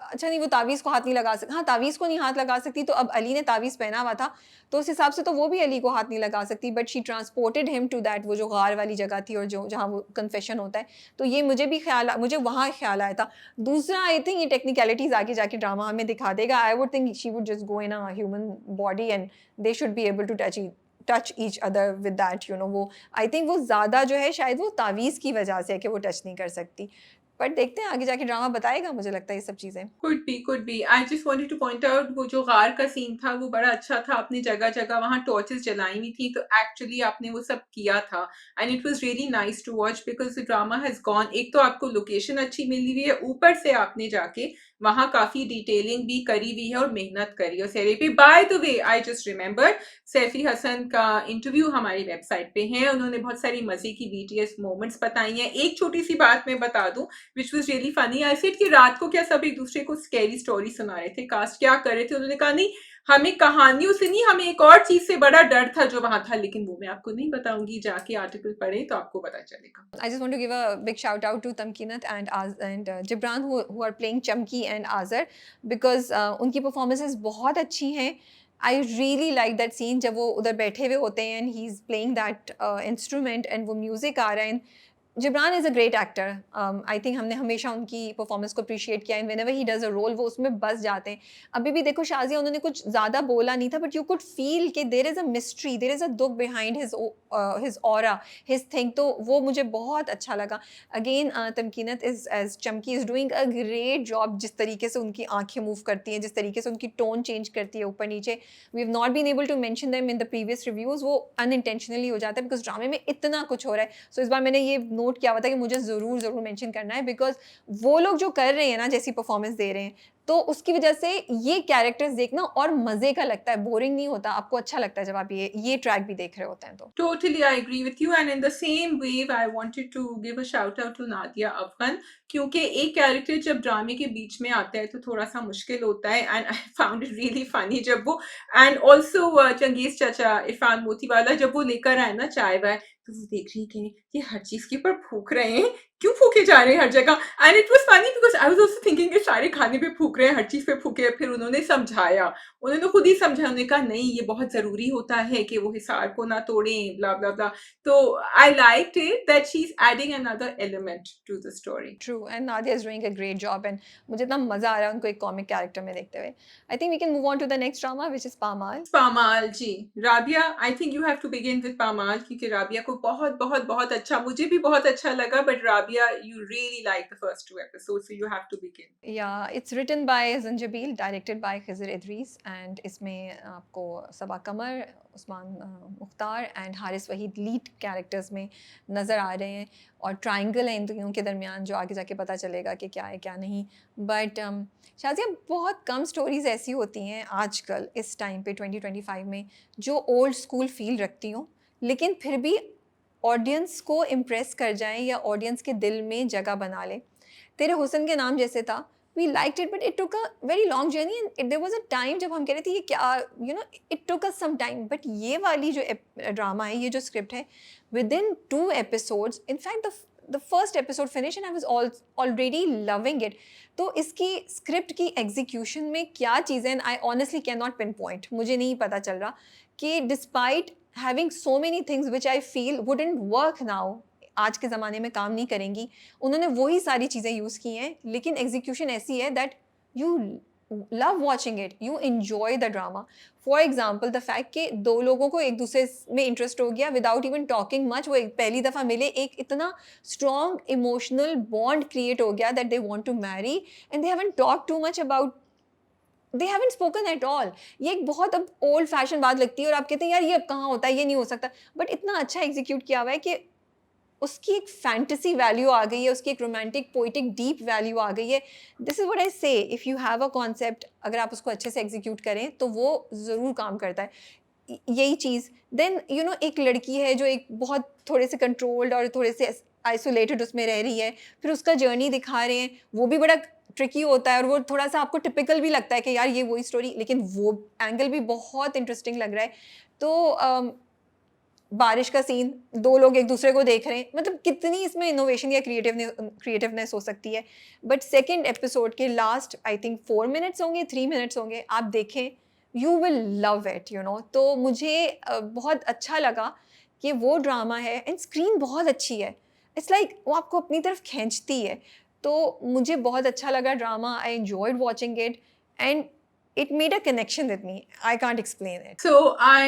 Speaker 1: अच्छा नहीं, वो तावीज़ को हाथ नहीं लगा सक हाँ, तावीज़ को नहीं हाथ लगा सकती, तो अब अली ने तावीज़ पहना हुआ था, तो उस हिसाब से तो वो भी अली को हाथ नहीं लगा सकती, but she transported him to that, वो जो गार वाली जगह थी और जो जहाँ वो कन्फेशन होता है। तो ये मुझे वहाँ ख्याल आया था। दूसरा आई थिंक ये टेक्निकलिटीज़ आगे जाके ड्रामा हमें दिखा देगा। I would think she would just go in a human body and they should be able to touch each other with that, you know वो आई थिंक वो ज़्यादा जो है शायद वो तावीज़ की वजह से है कि वो टच नहीं कर सकती। बट देखते हैं आगे जाके ड्रामा बताएगा, मुझे लगता है ये सब चीज़ें।
Speaker 2: Could be. I just wanted two point out वो जो गार का सीन था वो बड़ा अच्छा था। आपने जगह-जगह वहाँ टॉर्चेस जलाई हुई थी, तो एक्चुअली आपने वो सब किया था and it was really nice to watch because the drama has gone. एक तो आपको लोकेशन अच्छी मिली हुई है, ऊपर से आपने जाके वहाँ काफ़ी डिटेलिंग भी करी हुई है और मेहनत करी है उस एरिया पे। By the way I just remember Saifi Hasan का इंटरव्यू हमारी वेबसाइट पे है। उन्होंने बहुत सारी मज़े की बीटीएस मोमेंट्स बताई हैं। एक छोटी-सी बात मैं बता दूँ which was really funny. I said कि रात को क्या सब एक-दूसरे को स्कैरी स्टोरी सुना रहे थे, कास्ट क्या कर रहे थे? उन्होंने कहा नहीं, हमें कहानियों से नहीं, हमें एक और चीज़ से बड़ा डर था जो वहाँ था, लेकिन वो मैं आपको नहीं बताऊँगी, जाके आर्टिकल पढ़ें तो आपको पता चलेगा।
Speaker 1: I just want to give a big shout out to Tamkinat and Jibran who are playing Chamki and Azar because उनकी performances बहुत अच्छी हैं. I really like that scene जब वो उधर बैठे हुए होते हैं and he's playing that instrument and वो music आ रहा है. Jibran is a great actor. I think हमने हमेशा उनकी परफॉर्मेंस को अप्रिशिएट किया and whenever he does a role वो उसमें बस जाते हैं. अभी भी देखो शाज़िया उन्होंने कुछ ज़्यादा बोला नहीं था बट यू कुड फील कि there is a mystery, there is a दुख behind his aura, his thing, तो वो मुझे बहुत अच्छा लगा. Again Tamkenat is as Chamki is doing a great job. जिस तरीके से उनकी आंखें मूव करती हैं, जिस तरीके से उनकी टोन चेंज करती है ऊपर नीचे, we have not been able to mention them in the previous reviews. वो अनइंटेंशनली हो जाता है बिकॉज ड्रामे में इतना कुछ हो रहा है. सो इस बार मैंने ये नोट किया हुआ था कि मुझे ज़रूर मेंशन करना है बिकॉज़ वो लोग जो कर रहे हैं ना, जैसी परफॉर्मेंस दे रहे हैं, तो उसकी वजह से ये कैरेक्टर्स देखना और मज़े का लगता है, बोरिंग नहीं होता. आपको अच्छा लगता है जब आप ये ट्रैक भी देख रहे होते हैं तो.
Speaker 2: Totally, I agree with you. And in the same wave, I wanted to give a shout out to Nadia Afghan क्योंकि एक कैरेक्टर जब ड्रामे के बीच में आता है तो थोड़ा सा मुश्किल होता है and I found it really funny जब वो एंड ऑल्सो चंगेज चाचा इरफान मोतीवाला जब वो लेकर आए ना चाय वाय तो वो देख रही कि ये हर चीज के ऊपर फूक रहे हैं, क्यों फूके जा रहे हैं हर जगह. And it was funny because I was also thinking कि सारे खाने पे फूक रहे हैं, हर चीज पे फूके. फिर उन्होंने समझाया, उन्होंने खुद ही समझाया, उन्होंने कहा नहीं ये बहुत जरूरी होता है कि वो हिसार को ना तोड़ें, ब्ला ब्ला ब्ला. तो I liked it that she is adding another element to the story.
Speaker 1: True and Nadia is doing a great job and मुझे इतना मज़ा आ रहा है उनको एक कॉमिक कैरेक्टर में देखते हुए. I think we can move on to the next drama which is Pamaal.
Speaker 2: Pamaal ji, Rabia I think you have to begin with Pamaal क्योंकि राबिया को बहुत अच्छा, मुझे भी बहुत अच्छा लगा but Rabia you really like the first 2 episodes so you have to begin.
Speaker 1: Yeah, it's written by Zanjabil, directed by Khizr Idris, and इसमें आपको Saba Qamar, Usman Mukhtar and Haris Waheed lead characters में नज़र आ रहे हैं और ट्रायंगल है इन दोनों के दरमियान जो आगे जाके पता चलेगा कि क्या है क्या नहीं. बट शाज़िया बहुत कम स्टोरीज़ ऐसी होती हैं आजकल इस टाइम पे 2025 में जो ओल्ड स्कूल फील रखती हों लेकिन फिर भी ऑडियंस को इम्प्रेस कर जाएं या ऑडियंस के दिल में जगह बना लें. तेरे हुस्न के नाम जैसे था, we liked it but it took a very long journey and there was a time जब हम कह रहे थे ये क्या, you know it took us some time. But ये वाली जो ड्रामा है, ये जो स्क्रिप्ट है, within 2 episodes, in fact the first episode finish and I was already loving it. तो इसकी स्क्रिप्ट की एग्जीक्यूशन में क्या चीज़ें, I honestly can not pin point, मुझे नहीं पता चल रहा कि despite having so many things which I feel wouldn't work now, आज के ज़माने में काम नहीं करेंगी, उन्होंने वही सारी चीज़ें यूज़ की हैं लेकिन एग्जीक्यूशन ऐसी है that you love watching it, you enjoy the drama. For example the fact कि 2 लोगों को एक दूसरे में इंटरेस्ट हो गया विदाउट इवन टॉकिंग मच, वो पहली दफ़ा मिले, एक इतना स्ट्रॉन्ग इमोशनल बॉन्ड क्रिएट हो गया that they want to marry and they haven't talk too much about they haven't spoken at all. ये एक बहुत अब ओल्ड फैशन बात लगती है और आप कहते हैं यार ये अब कहाँ होता है, ये नहीं हो सकता, बट इतना अच्छा एग्जीक्यूट किया हुआ है कि उसकी एक फैंटेसी वैल्यू आ गई है, उसकी एक रोमांटिक पोइटिक डीप वैल्यू आ गई है. दिस इज़ व्हाट आई से, if you have a concept, अगर आप उसको अच्छे से एग्जीक्यूट करें तो वो ज़रूर काम करता है. यही चीज़ देन यू नो एक लड़की है जो एक बहुत थोड़े से कंट्रोल्ड और थोड़े से आइसोलेटेड उसमें रह रही है, फिर उसका जर्नी दिखा रहे हैं, वो भी बड़ा ट्रिकी होता है और वो थोड़ा सा आपको टिपिकल भी लगता है कि यार ये वही स्टोरी, लेकिन वो एंगल भी बहुत इंटरेस्टिंग लग रहा है. तो बारिश का सीन, 2 लोग एक दूसरे को देख रहे हैं, मतलब कितनी इसमें इनोवेशन या क्रिएटिवनेस हो सकती है. बट सेकंड एपिसोड के लास्ट आई थिंक 4 मिनट्स होंगे, 3 मिनट्स होंगे, आप देखें, you will love it, you no. तो मुझे बहुत अच्छा लगा कि वो ड्रामा है एंड स्क्रीन बहुत अच्छी है. इट्स लाइक वो आपको अपनी तरफ खींचती है. तो मुझे बहुत अच्छा लगा drama. I enjoyed watching it and it made a connection with me. I can't explain it.
Speaker 2: So I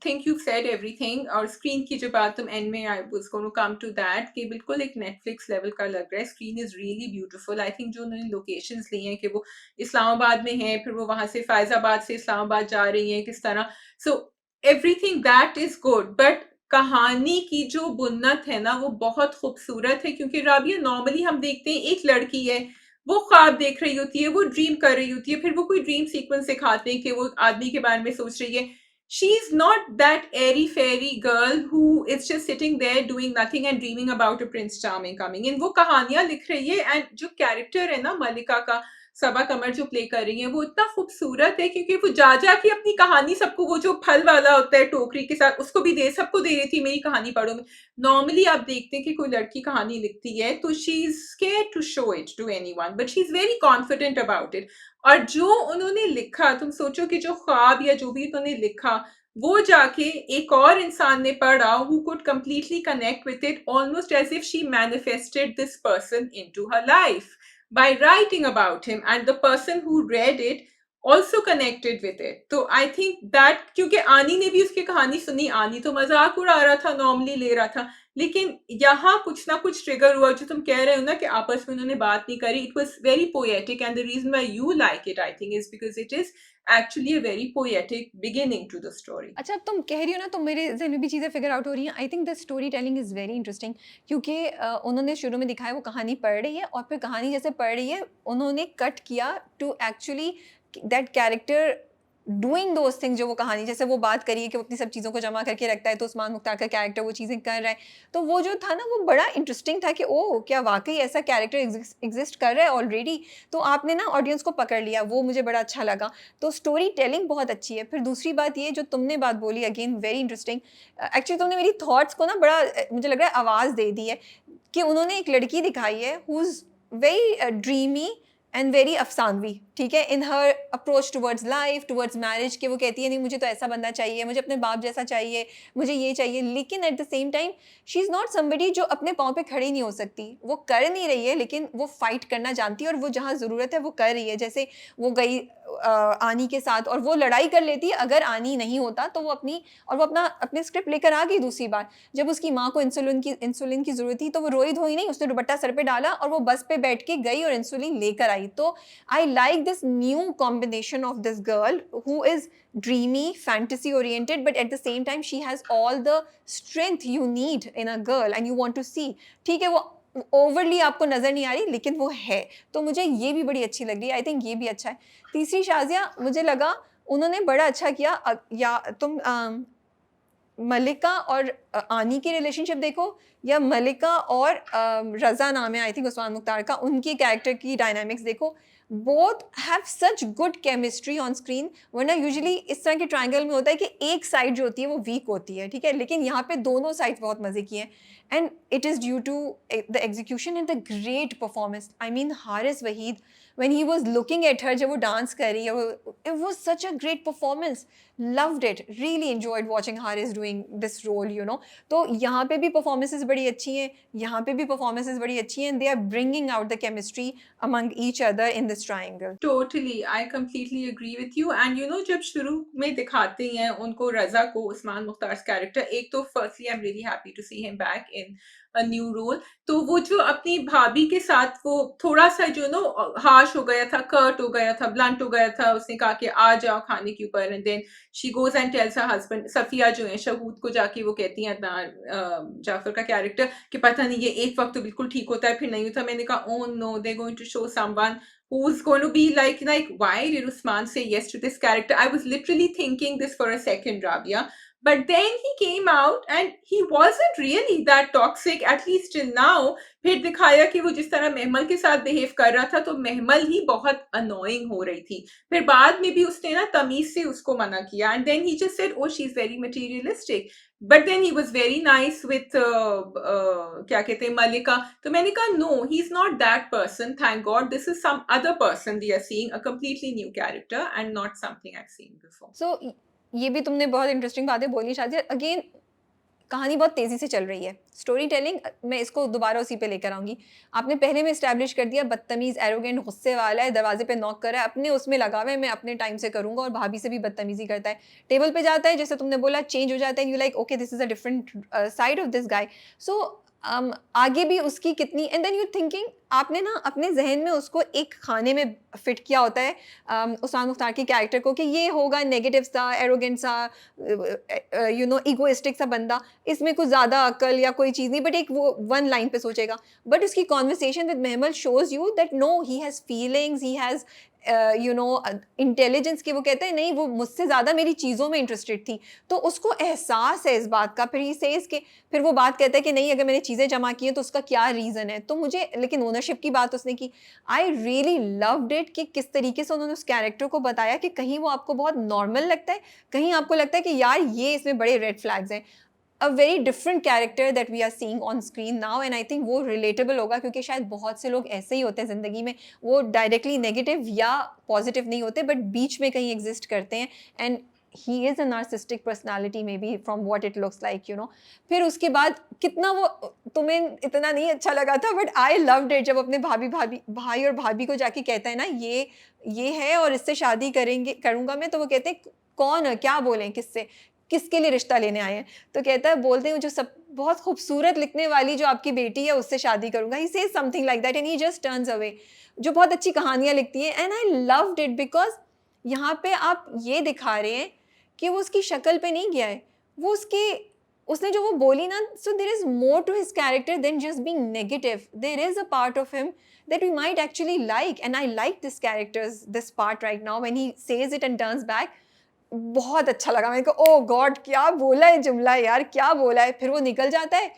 Speaker 2: think you've said everything. और स्क्रीन की जो बात तुम एंड में, I was going to come to that, कि बिल्कुल एक Netflix level का लग रहा है. Screen is really beautiful. I think जो उन्होंने लोकेशंस ली हैं कि वो इस्लामाबाद में हैं, फिर वो वहां से फैजाबाद से इस्लामाबाद जा रही हैं किस तरह, so everything that is good. But कहानी की जो बुन्नत है ना वो बहुत खूबसूरत है, क्योंकि राबिया नॉर्मली हम देखते हैं एक लड़की है, वो ख्वाब देख रही होती है, वो ड्रीम कर रही होती है, फिर वो कोई ड्रीम सीक्वेंस दिखाते हैं कि वो आदमी के बारे में सोच रही है. She is not that airy fairy girl who is just sitting there doing nothing and dreaming about a prince charming coming in. वो कहानियां लिख रही है. एंड जो कैरेक्टर है ना मलिका का, सबा कमर जो प्ले कर रही है, वो इतना खूबसूरत है, क्योंकि वो जा जा के अपनी कहानी सबको, वो जो फल वाला होता है टोकरी के साथ, उसको भी दे, सबको दे रही थी मेरी कहानी पढ़ो. नॉर्मली आप देखते हैं कि कोई लड़की कहानी लिखती है तो she is scared to show it to anyone, but she is very confident about it. और जो उन्होंने लिखा, तुम सोचो कि जो ख्वाब या जो भी उन्होंने लिखा, वो जाके एक और इंसान ने पढ़ा who could completely connect with it, almost as if she manifested this person into her life by writing about him, and the person who read it also connected with it. तो I think that, क्योंकि आनी ने भी उसकी कहानी सुनी, आनी तो मजाक उड़ा रहा था, नॉर्मली ले रहा था, लेकिन यहाँ कुछ ना कुछ ट्रिगर हुआ. जो तुम कह रहे हो ना कि आपस में उन्होंने बात नहीं करी, it was very poetic. And the reason why you like it, I think, is because it is actually a very poetic beginning to the story.
Speaker 1: अच्छा, अब तुम कह रही हो ना तो मेरे जहन में भी चीज़ें फिगर आउट हो रही हैं. I think the story telling is very interesting, क्योंकि उन्होंने शुरू में दिखाया वो कहानी पढ़ रही है और फिर कहानी जैसे पढ़ रही है उन्होंने कट किया to actually that character doing those things. जो वो कहानी जैसे वो बात करी है कि वो अपनी सब चीज़ों को जमा करके रखता है, तो उस्मान मुख्तार का कैरेक्टर वो चीज़ें कर रहा है, तो वो जो था ना वो बड़ा इंटरेस्टिंग था कि ओह क्या वाकई ऐसा कैरेक्टर एग्जिस्ट कर रहा है ऑलरेडी. तो आपने ना ऑडियंस को पकड़ लिया, वो मुझे बड़ा अच्छा लगा. तो स्टोरी टेलिंग बहुत अच्छी है. फिर दूसरी बात ये जो तुमने बात बोली, अगेन वेरी इंटरेस्टिंग. एक्चुअली तुमने मेरी थॉट्स को ना बड़ा मुझे लग रहा है आवाज़ दे दी है, कि उन्होंने एक लड़की दिखाई है who is very dreamy and very अफसानवी, ठीक है, in her approach towards life, towards marriage, कि वो कहती है नहीं मुझे तो ऐसा बंदा चाहिए, मुझे अपने बाप जैसा चाहिए, मुझे ये चाहिए, लेकिन at the same time she is not somebody जो अपने पाँव पे खड़ी नहीं हो सकती. वो कर नहीं रही है, लेकिन वो फाइट करना जानती है और वो जहाँ ज़रूरत है वो कर रही है. जैसे वो गई आनी के साथ और वो लड़ाई कर लेती है, अगर आनी नहीं होता तो वो अपने स्क्रिप्ट लेकर आ गई. दूसरी बात, जब उसकी माँ को इंसुलिन की ज़रूरत थी तो वो रोई धोई नहीं, उसने दुपट्टा सर पे डाला और वो बस पे बैठ के गई और इंसुलिन लेकर आई. तो I like this new combination of this girl who is dreamy, fantasy oriented, but at the same time she has all the strength you need in a girl and you want to see. ठीक है, वो overly आपको नज़र नहीं आ रही, लेकिन वो है. तो मुझे ये भी बड़ी अच्छी लग रही है. आई थिंक ये भी अच्छा है. तीसरी शाज़िया, मुझे लगा उन्होंने बड़ा अच्छा किया. या तुम मलिका और आनी की रिलेशनशिप देखो, या मलिका और रज़ा नाम है आई थिंक उस्मान मुख्तार का, उनकी कैरेक्टर की डायनामिक्स देखो. Both have such good chemistry on screen. वरना यूजुअली इस तरह के ट्रायंगल में होता है कि एक साइड जो होती है वो वीक होती है, ठीक है, लेकिन यहाँ पे दोनों साइड्स बहुत मज़े की हैं. And it is due to the execution and the great performance. I mean Haris Waheed, when he was looking at her जब वो डांस कर रही है, it was such a great performance. Loved it, really enjoyed watching Haris doing this role, you know. तो यहाँ पे भी performances बड़ी अच्छी हैं, यहाँ पे भी performances बड़ी अच्छी हैं. They are bringing out the chemistry among each other in this romance triangle.
Speaker 2: Totally, I completely agree with you. And you know, जब शुरू में दिखाते हैं उनको रजा को उस्मान मुख्तार कैरेक्टर, एक तो firstly I am really happy to see him back in a new role. तो वो जो अपनी भाभी के साथ वो थोड़ा सा जो नो हार्श हो गया था, कर्ट हो गया था, ब्लंट हो गया था, उसने कहा कि आ जाओ खाने के ऊपर, and then she goes and tells her husband, Safia जो है शहूद को जाके वो कहती है जाफर का कैरेक्टर कि पता नहीं ये एक वक्त तो बिल्कुल ठीक होता है फिर नहीं होता. मैंने कहा oh no, they going to show someone who's going to be like why did Usman say yes to this character? I was literally thinking this for a second, Rabia. But then he came out and he wasn't really that toxic, at least till now. फिर दिखाया कि वो जिस तरह महमल के साथ behave कर रहा था तो महमल ही बहुत अनोइंग हो रही थी. फिर बाद में भी उसने ना तमीज से उसको मना किया, and then he just said oh she's very materialistic. But then he was very nice with क्या कहते हैं मलिका. तो मैंने कहा no, he's not that person, thank God. This is some other person we are seeing, a completely new character and not something I've seen before.
Speaker 1: So ये भी तुमने बहुत इंटरेस्टिंग बातें बोली शादी. अगेन कहानी बहुत तेज़ी से चल रही है. स्टोरी टेलिंग मैं इसको दोबारा उसी पे लेकर आऊँगी. आपने पहले में इस्टेब्लिश कर दिया बदतमीज़, एरोगेंट, गुस्से वाला है, दरवाजे पे नॉक कर रहा है, अपने उसमें लगा हुआ है, मैं अपने टाइम से करूँगा, और भाभी से भी बदतमीज़ी करता है. टेबल पे जाता है, जैसे तुमने बोला, चेंज हो जाता है, you like okay this is a different side of this guy. So आगे भी उसकी कितनी, एंड देन यू थिंकिंग, आपने ना अपने जहन में उसको एक खाने में फिट किया होता है उस्मान मुख्तार के कैरेक्टर को, कि ये होगा नेगेटिव सा, एरोगेंट सा, यू नो इगोइस्टिक सा बंदा, इसमें कुछ ज़्यादा अकल या कोई चीज़ नहीं, बट एक वो वन लाइन पे सोचेगा. बट उसकी conversation with Mahmal shows you that no, he has feelings, he has you know intelligence, की वो कहते हैं नहीं वो मुझसे ज़्यादा मेरी चीज़ों में इंटरेस्टेड थी. तो उसको एहसास है इस बात का. फिर ही सेज के, फिर वो बात कहता है कि नहीं अगर मैंने चीज़ें जमा की हैं तो उसका क्या रीज़न है. तो मुझे, लेकिन ओनरशिप की बात उसने की. आई रियली लव्ड इट कि किस तरीके से उन्होंने उस कैरेक्टर को बताया कि कहीं वो आपको बहुत नॉर्मल लगता है, कहीं आपको लगता है कि यार ये इसमें बड़े रेड फ्लैग्स हैं. A very different character that we are seeing on screen now, and I think वो रिलेटेबल होगा, क्योंकि शायद बहुत से लोग ऐसे ही होते हैं ज़िंदगी में, वो डायरेक्टली नेगेटिव या पॉजिटिव नहीं होते, बट बीच में कहीं एग्जिस्ट करते हैं. And he is a narcissistic personality may be from what it looks like, you know. फिर उसके बाद कितना वो तुम्हें इतना नहीं अच्छा लगा था, बट आई लव्ड इट जब अपने भाई और भाभी को जाके कहता है ना ये है और इससे शादी करूँगा मैं. तो वो कहते हैं कौन है, क्या बोलें, किसके लिए रिश्ता लेने आए हैं. तो कहता है बोलते हैं जो सब बहुत खूबसूरत लिखने वाली जो आपकी बेटी है उससे शादी करूँगा. He says something like that and he just turns away. जो बहुत अच्छी कहानियाँ लिखती हैं, and I loved it because यहाँ पे आप ये दिखा रहे हैं कि वो उसकी शक्ल पे नहीं गया है, वो उसने जो वो बोली ना, so there is more to his character than just being negative. There is a part of him that we might actually like, and I like this part right now when he says it and turns back. बहुत अच्छा लगा मेरे को. ओह God, क्या बोला है जुमला यार, क्या बोला है. फिर वो निकल जाता है.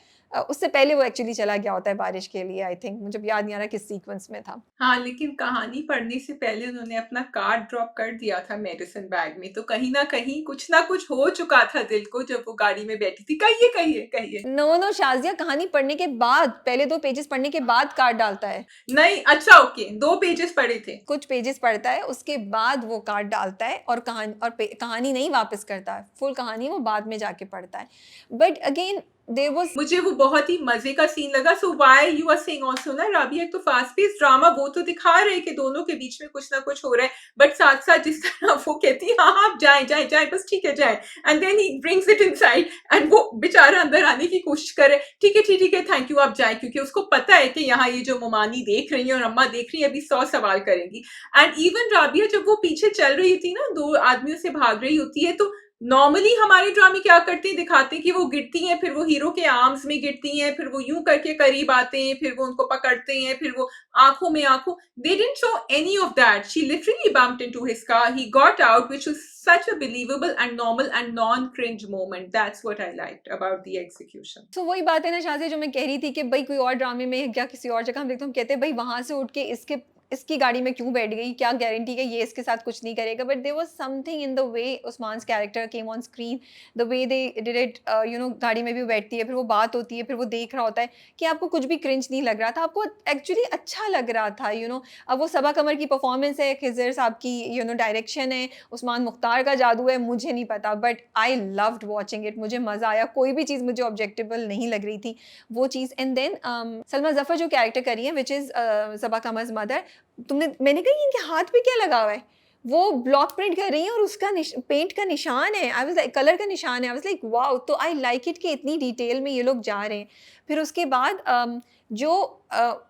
Speaker 1: उससे पहले वो एक्चुअली चला गया होता है बारिश के लिए. आई थिंक मुझे याद नहीं आ रहा किस सीक्वेंस में था.
Speaker 2: हाँ, लेकिन कहानी पढ़ने से पहले उन्होंने अपना कार्ड ड्रॉप कर दिया था मेडिसिन बैग में, तो कहीं ना कहीं कुछ ना कुछ हो चुका था दिल को जब वो गाड़ी में बैठी थी. कहिए.
Speaker 1: नो शाजिया, कहानी पढ़ने के बाद, पहले 2 पेजेस पढ़ने के बाद कार्ड डालता है.
Speaker 2: नहीं, अच्छा ओके, 2 पेजेस पढ़े थे.
Speaker 1: कुछ पेजेस पढ़ता है, उसके बाद वो कार्ड डालता है, और कहानी नहीं वापस करता है. फुल कहानी वो बाद में जाके पढ़ता है. बट अगेन
Speaker 2: मुझे वो बहुत ही मजे का सीन लगा. So why you are saying also ना राबी, एक तो फास्ट पेस ड्रामा, वो तो दिखा रहे कि दोनों के बीच में कुछ ना कुछ हो रहा है, बट साथ साथ जिस तरह वो कहती है हाँ आप जाए बस ठीक है जाए, and then he brings it inside and वो बेचारा अंदर आने की कोशिश करे. ठीक है थैंक यू आप जाए, क्योंकि उसको पता है कि यहाँ ये जो मोमानी देख रही है और अम्मा देख रही है अभी 100 सवाल करेंगी. एंड इवन राबिया जब वो पीछे चल रही थी ना, 2 आदमियों से भाग रही होती है, तो नॉर्मली हमारे ड्रामे क्या करते हैं, दिखाते हैं कि वो गिरती हैं, फिर वो हीरो के आर्म्स में गिरती हैं, फिर वो यूं करके करीब आते हैं, फिर वो उनको पकड़ते हैं, फिर वो आंखों में आंखों. They didn't show any of that. She literally bumped into his car. He got out, which was such a believable and normal and non-cringe moment. That's what I liked about the execution.
Speaker 1: तो वही बात है ना शाज़िया, जो मैं कह रही थी कि भाई कोई और ड्रामे में या किसी और जगह हम देखते हैं, हम कहते हैं भाई वहाँ से उठ के इसकी गाड़ी में क्यों बैठ गई, क्या गारंटी है ये इसके साथ कुछ नहीं करेगा. But there was something in the way Usman's character came on screen, the way they did it, you know. गाड़ी में भी बैठती है, फिर वो बात होती है, फिर वो देख रहा होता है कि आपको कुछ भी क्रिंज नहीं लग रहा था, आपको एक्चुअली अच्छा लग रहा था, यू नो. अब वो सबा कमर की परफॉर्मेंस है, खिज़र साहब की यू नो डायरेक्शन है, उस्मान मुख्तार का जादू है, मुझे नहीं पता, but I loved watching it. मुझे मज़ा आया, कोई भी चीज़ मुझे ऑब्जेक्टेबल नहीं लग रही थी वो चीज़. एंड देन सलमा जफ़र जो कैरेक्टर करी है, which is Saba Qamar's mother, मैंने कहा ये इनके हाथ पे क्या लगा हुआ है? वो ब्लॉक प्रिंट कर रही हैं और उसका पेंट का निशान है। आई वाज़ लाइक कलर का निशान है। I was like wow! तो आई लाइक इट कि इतनी डिटेल में ये लोग जा रहे हैं। फिर उसके बाद जो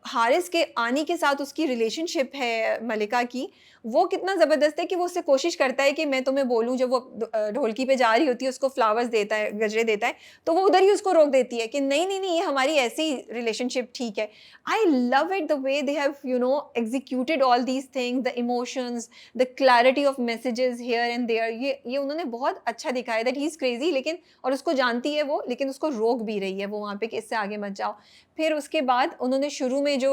Speaker 1: हारिस के आनी के साथ उसकी रिलेशनशिप है मलिका की, वो कितना ज़बरदस्त है कि वो उससे कोशिश करता है कि मैं तुम्हें बोलूँ, जब वो ढोलकी पे जा रही होती है, उसको फ्लावर्स देता है, गजरे देता है, तो वो उधर ही उसको रोक देती है कि नहीं, नहीं, नहीं, ये हमारी ऐसी रिलेशनशिप ठीक है। I love it the way they have, executed all these things, the emotions, the clarity of messages here and there. ये उन्होंने बहुत अच्छा दिखाया that he's crazy, लेकिन और उसको जानती है वो, लेकिन उसको रोक भी रही है वो वहाँ पे कि इससे आगे मत जाओ। फिर उसके बाद उन्होंने शुरू में जो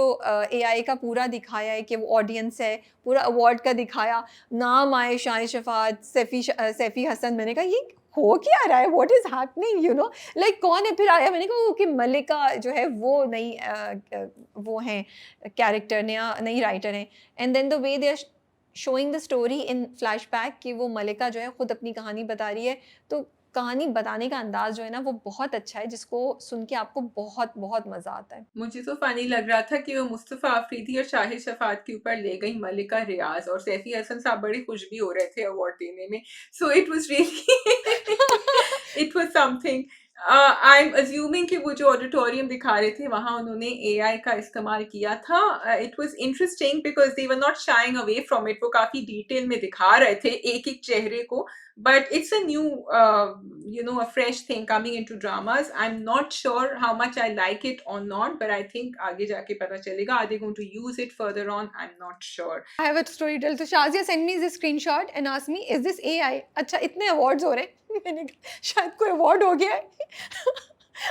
Speaker 1: एआई का पूरा दिखाया है कि वो ऑडियंस है, पूरा अवार्ड का दिखाया, नाम आए शान शफ़ात, सैफ़ी हसन, मैंने कहा ये हो क्या रहा है? व्हाट इज़ हैपनिंग, लाइक कौन है? फिर आया, मैंने कहा ओके मल्लिका जो है वो नई वो हैं कैरेक्टर, नया नई राइटर हैं। And then the way they are showing the story in flashback कि वो मल्लिका जो है खुद अपनी कहानी बता रही है, तो कहानी बताने का अंदाज जो है ना वो बहुत अच्छा है, जिसको सुन के आपको बहुत बहुत मज़ा आता है।
Speaker 2: मुझे तो फनी लग रहा था कि वो मुस्तफ़ा अफरीदी और शाहिद शफ़ात के ऊपर ले गई मल्लिका रियाज़, और सैफ़ी हसन साहब बड़े खुश भी हो रहे थे अवार्ड देने में। So it was really it was something. I am assuming कि वो जो ऑडिटोरियम दिखा रहे थे वहाँ उन्होंने एआई का इस्तेमाल किया था। It was interesting because they were not sharing away from it. वो काफ़ी डिटेल में दिखा रहे थे एक-एक चेहरे को, but it's a new a fresh thing coming into dramas. I'm not sure how much I like it or not, but I think आगे जाके पता चलेगा. Are they going to use it further on? I'm not sure.
Speaker 1: I have a story to tell. So Shazia sent me this screenshot and asked me, "Is this AI?" अच्छा इतने awards हो रहे हैं। मैंने कहा शायद कोई अवार्ड हो गया है।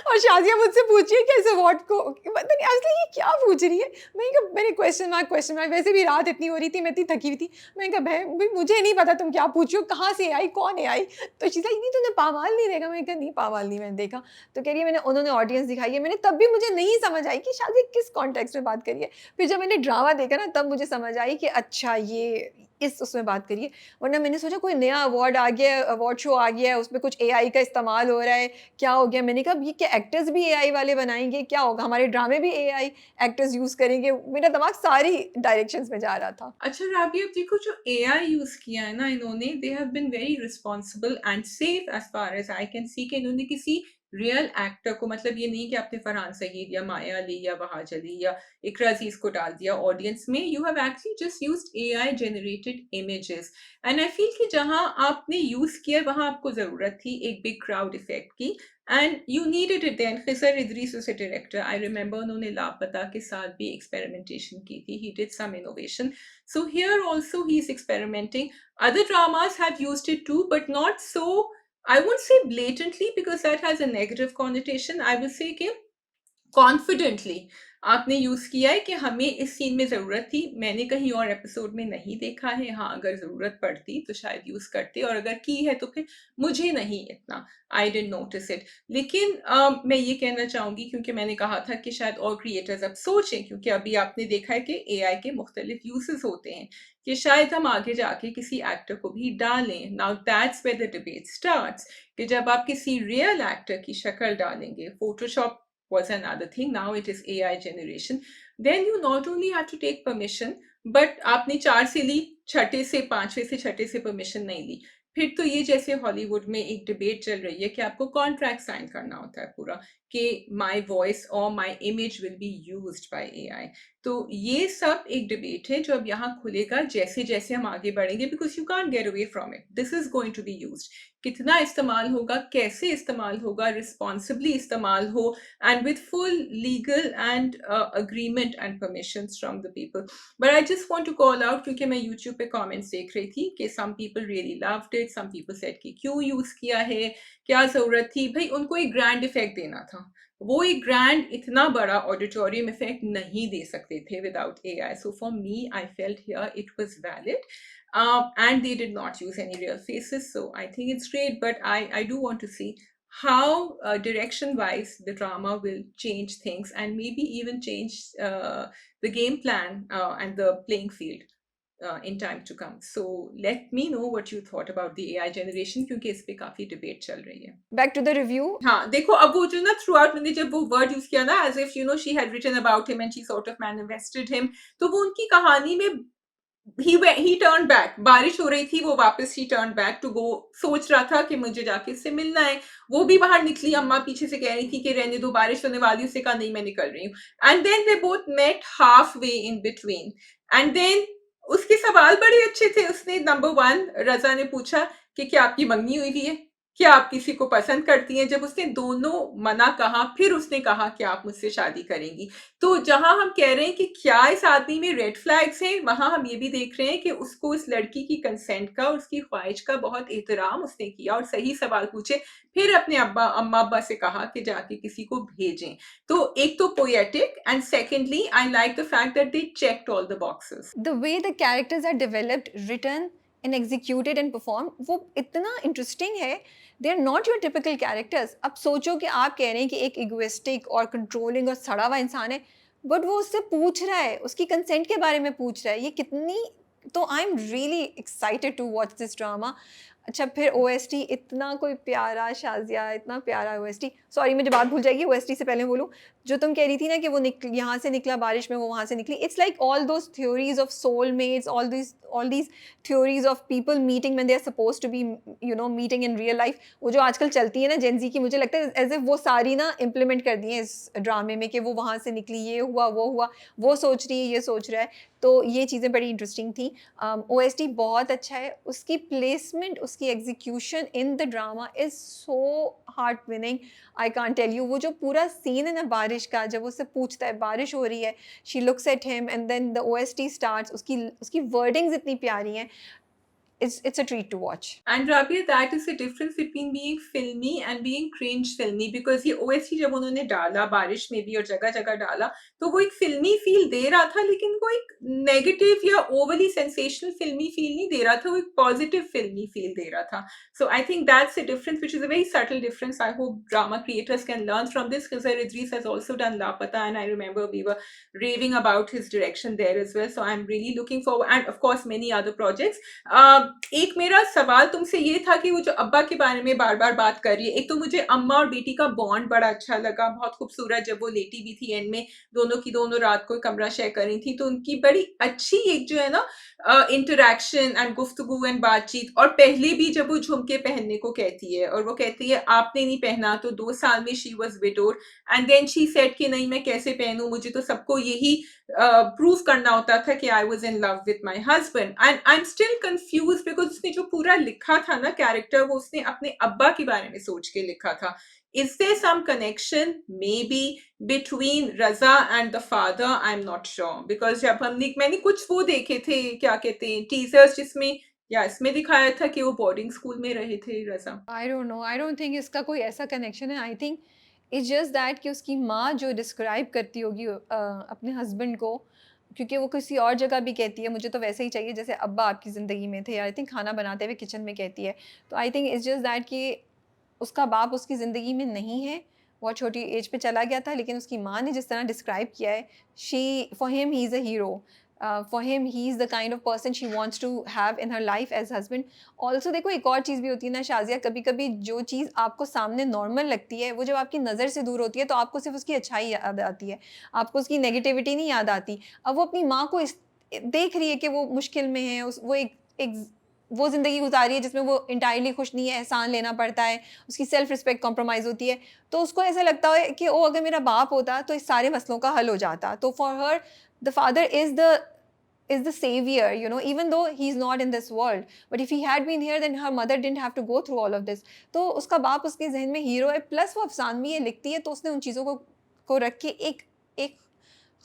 Speaker 1: और शाजिया मुझसे पूछी है कि इस अवार्ड को, पता नहीं असली ये क्या पूछ रही है। मैंने क्वेश्चन मार्क, वैसे भी रात इतनी हो रही थी, मैं इतनी थकी हुई थी। मैंने कहा भाई भाई मुझे नहीं पता तुम क्या पूछ रही हो, कहाँ से आई, कौन है आई। तो शीज़ लाइक नहीं तुमने पामाल नहीं देखा। मैंने कहा नहीं पामाल नहीं मैंने देखा। तो कह रही है मैंने, उन्होंने ऑडियंस दिखाई है, मैंने तब भी मुझे नहीं समझ आई कि शादी किस कॉन्टेक्स्ट में बात करी है। फिर जब मैंने ड्रामा देखा ना तब मुझे समझ आई कि अच्छा ये इस उसमें बात करिए। वरना मैंने सोचा कोई नया अवार्ड आ गया है, अवार्ड शो आ गया है, उसमें कुछ एआई का इस्तेमाल हो रहा है, क्या हो गया? मैंने कहा अब ये क्या एक्टर्स भी एआई वाले बनाएँगे? क्या होगा? हमारे ड्रामे भी एआई एक्टर्स यूज़ करेंगे? मेरा दिमाग सारी डायरेक्शंस में जा रहा था।
Speaker 2: अच्छा राबिया, देखो जो एआई यूज किया है ना इन्होंने, they have been very responsible and safe as far as I can see, कि इन्होंने किसी रियल एक्टर को, मतलब ये नहीं कि आपने फरहान सईद या माया अली या वहाज अली या इकरा अजीज को डाल दिया ऑडियंस में। You have actually just used AI generated images, and I feel कि जहां आपने यूज किया वहां आपको जरूरत थी एक बिग क्राउड इफेक्ट की, and you needed it then. Khizar Idrees उसे डायरेक्टर, आई रिमेंबर उन्होंने लापता के साथ भी एक्सपेरिमेंटेशन की थी, he did some innovation. So here also he's experimenting. Other dramas have used it too, but not so, I won't say blatantly because that has a negative connotation. I will say कि confidently आपने use किया है कि हमें इस scene में जरूरत थी, मैंने कहीं और एपिसोड में नहीं देखा है। हाँ, अगर जरूरत पड़ती तो शायद यूज करते, और अगर की है तो फिर मुझे नहीं इतना, आई डिडंट नोटिस इट। लेकिन मैं ये कहना चाहूंगी, क्योंकि मैंने कहा था कि शायद और क्रिएटर्स अब सोचें, क्योंकि अभी आपने देखा है कि एआई के मुख्तलिफ यूजेस होते हैं, कि शायद हम आगे जाके किसी एक्टर को भी डालें। Now that's where the debate starts, कि जब आप किसी रियल एक्टर की शक्ल डालेंगे, Photoshop was another thing, now it is AI generation, then you not only have to take permission, but आपने 4 से ली, छठे से 5वें से छठे से परमिशन नहीं ली। फिर तो ये जैसे हॉलीवुड में एक डिबेट चल रही है कि आपको कॉन्ट्रैक्ट साइन करना होता है पूरा, कि माई वॉइस और my image will be used by AI. तो ये सब एक डिबेट है जो अब यहाँ खुलेगा जैसे जैसे हम आगे बढ़ेंगे, because you can't get away from it, this is going to be used. कितना इस्तेमाल होगा, कैसे इस्तेमाल होगा, रिस्पॉन्सिबली इस्तेमाल हो, and with full legal and agreement and permissions from the people. But I just want to call out, क्योंकि मैं YouTube पे comments देख रही थी कि some people really loved it, some people said कि क्यों यूज किया है, क्या जरूरत थी। भाई उनको एक ग्रैंड इफेक्ट देना था, वो एक ग्रैंड इतना बड़ा ऑडिटोरियम इफेक्ट नहीं दे सकते थे without AI. So for me I felt here it was valid, and they did not use any real faces, so I think it's great. But I do want to see how direction wise the drama will change things, and maybe even change the game plan and the playing field. in time to come. So let me know what you thought about the AI generation, क्योंकि इस पे काफी debate चल रही है.
Speaker 1: Back to the review.
Speaker 2: हाँ, देखो अब वो जो ना थ्रू आउट मैंने जब वो वर्ड यूज किया ना, as if you know she had written about him and she sort of manifested him, तो वो उनकी कहानी में he turned back. बारिश हो रही थी, वो वापस he turned back to go. सोच रहा था कि मुझे जाके इससे मिलना है. वो भी बाहर निकली, अम्मा पीछे से कह रही थी कि रहने दो, बारिश होने वाली. उससे कहा नहीं मैं निकल रही हूँ. And then they both met halfway in between. And then उसके सवाल बड़े अच्छे थे. उसने नंबर 1 रजा ने पूछा कि क्या आपकी मंगनी हुई है, क्या आप किसी को पसंद करती हैं. जब उसने दोनों मना कहा, फिर उसने कहा कि आप मुझसे शादी करेंगी. तो जहां हम कह रहे हैं कि क्या इस आदमी में रेड फ्लैग्स हैं, वहां हम ये भी देख रहे हैं कि उसको इस लड़की की कंसेंट का, उसकी ख्वाहिश का बहुत एहतराम उसने किया और सही सवाल पूछे, फिर अपने अम्मा अब्बा से कहा कि जाके किसी को भेजें. तो एक तो poetic, and secondly I like the fact that they checked all the boxes.
Speaker 1: The way the characters are developed, written and executed and performed, वो इतना interesting है. They are not your typical characters. अब सोचो कि आप कह रहे हैं कि एक egoistic और controlling और सड़ा हुआ इंसान है, but वो उससे पूछ रहा है, उसकी consent के बारे में पूछ रहा है. ये कितनी, तो I am really excited to watch this drama. अच्छा, फिर OST इतना कोई प्यारा, शाजिया इतना प्यारा OST. सॉरी मुझे बात भूल जाएगी, OST से पहले बोलूँ, जो तुम कह रही थी ना कि वो यहाँ से निकला बारिश में, वो वहाँ से निकली. It's like all those theories of soulmates, all these theories of people meeting when they are supposed to be, you know, meeting in real life. वो जो आजकल चलती है ना जेन जी की, मुझे लगता है एज इफ वो सारी ना इम्प्लीमेंट कर दी है इस ड्रामे में, कि वो वहाँ से निकली, ये हुआ, वो सोच रही है, ये सोच रहा है. तो ये चीज़ें बड़ी इंटरेस्टिंग थी. OST बहुत अच्छा है, उसकी प्लेसमेंट, उसकी execution in the drama is so heart winning. I can't tell you. वो जो पूरा सीन है ना बारिश का, जब उससे पूछता है बारिश हो रही है, she looks at him and then the OST starts. उसकी वर्डिंग्स इतनी प्यारी हैं. It's a treat to watch.
Speaker 2: And Rabia, that is the difference between being filmy and being cringe filmy, because ये OST जब उन्होंने डाला बारिश में भी और जगह जगह डाला, तो वो एक फिल्मी फील दे रहा था, लेकिन वो एक नेगेटिव या ओवरली सेंसेशनल फिल्मी फील नहीं दे रहा था, वो एक पॉजिटिव फिल्मी फील दे रहा था. So I think that's the difference, which is a very subtle difference. I hope drama creators can learn from this. Khizr Idris has also done Lapata, and I remember we were raving about his direction there as well. So I'm really looking forward, and of course many other projects. एक मेरा सवाल तुमसे ये था कि वो जो अब्बा के बारे में बार बार बात कर रही है, एक तो मुझे अम्मा और बेटी का बॉन्ड बड़ा अच्छा लगा, बहुत खूबसूरत. जब वो लेटी भी थी एंड में, दोनों की दोनों रात को कमरा शेयर कर रही थी, तो उनकी बड़ी अच्छी एक जो है ना इंटरेक्शन एंड गुफ्तगू एंड बातचीत. और पहले भी जब वो झुमके पहनने को कहती है और वो कहती है आपने नहीं पहना, तो 2 साल में she was widowed, and then she said कि नहीं मैं कैसे पहनूं, मुझे तो सबको यही प्रूव करना होता था कि I was in love with my husband. And I am still confuse, because उसने जो पूरा लिखा था ना कैरेक्टर, वो उसने अपने अब्बा के बारे में सोच के लिखा था. Is there some connection maybe between Raza and the father? I'm not sure, because जब मैंने कुछ वो देखे थे, क्या कहते हैं, टीजर्स, जिसमें या इसमें दिखाया था कि वो बोर्डिंग स्कूल में रहे थे रजा.
Speaker 1: I don't know. I don't think इसका कोई ऐसा कनेक्शन है. I think it's just that कि उसकी माँ जो डिस्क्राइब करती होगी अपने हस्बैंड को, क्योंकि वो किसी और जगह भी कहती है मुझे तो वैसे ही चाहिए जैसे अब्बा आपकी ज़िंदगी में थे, आई थिंक खाना बनाते हुए किचन में कहती है. तो I think it's just that कि उसका बाप उसकी ज़िंदगी में नहीं है, बहुत छोटी एज पे चला गया था, लेकिन उसकी माँ ने जिस तरह डिस्क्राइब किया है, for him he is a hero. For him he is the kind of person she wants to have in her life as husband. Also देखो एक और चीज़ भी होती है ना शाजिया, कभी कभी जो चीज़ आपको सामने नॉर्मल लगती है, वो जब आपकी नज़र से दूर होती है तो आपको सिर्फ उसकी अच्छाई याद आती है, आपको उसकी नेगेटिविटी नहीं याद आती. अब वो अपनी माँ को देख रही है कि वो मुश्किल में है, वो एक वो ज़िंदगी गुजारी है जिसमें वो इंटायरली खुश नहीं है, एहसान लेना पड़ता है, उसकी सेल्फ रिस्पेक्ट कॉम्प्रोमाइज़ होती है. तो उसको ऐसा लगता है कि ओ अगर मेरा बाप होता तो इस सारे मसलों का हल हो जाता. तो for her the father is the savior, you know, even though he's not in this world, but if he had been here then her mother didn't have to go through all of this. तो उसका बाप उसके जहन में hero है, plus वो अफसानवी है, लिखती है, तो उसने उन चीज़ों को रख के एक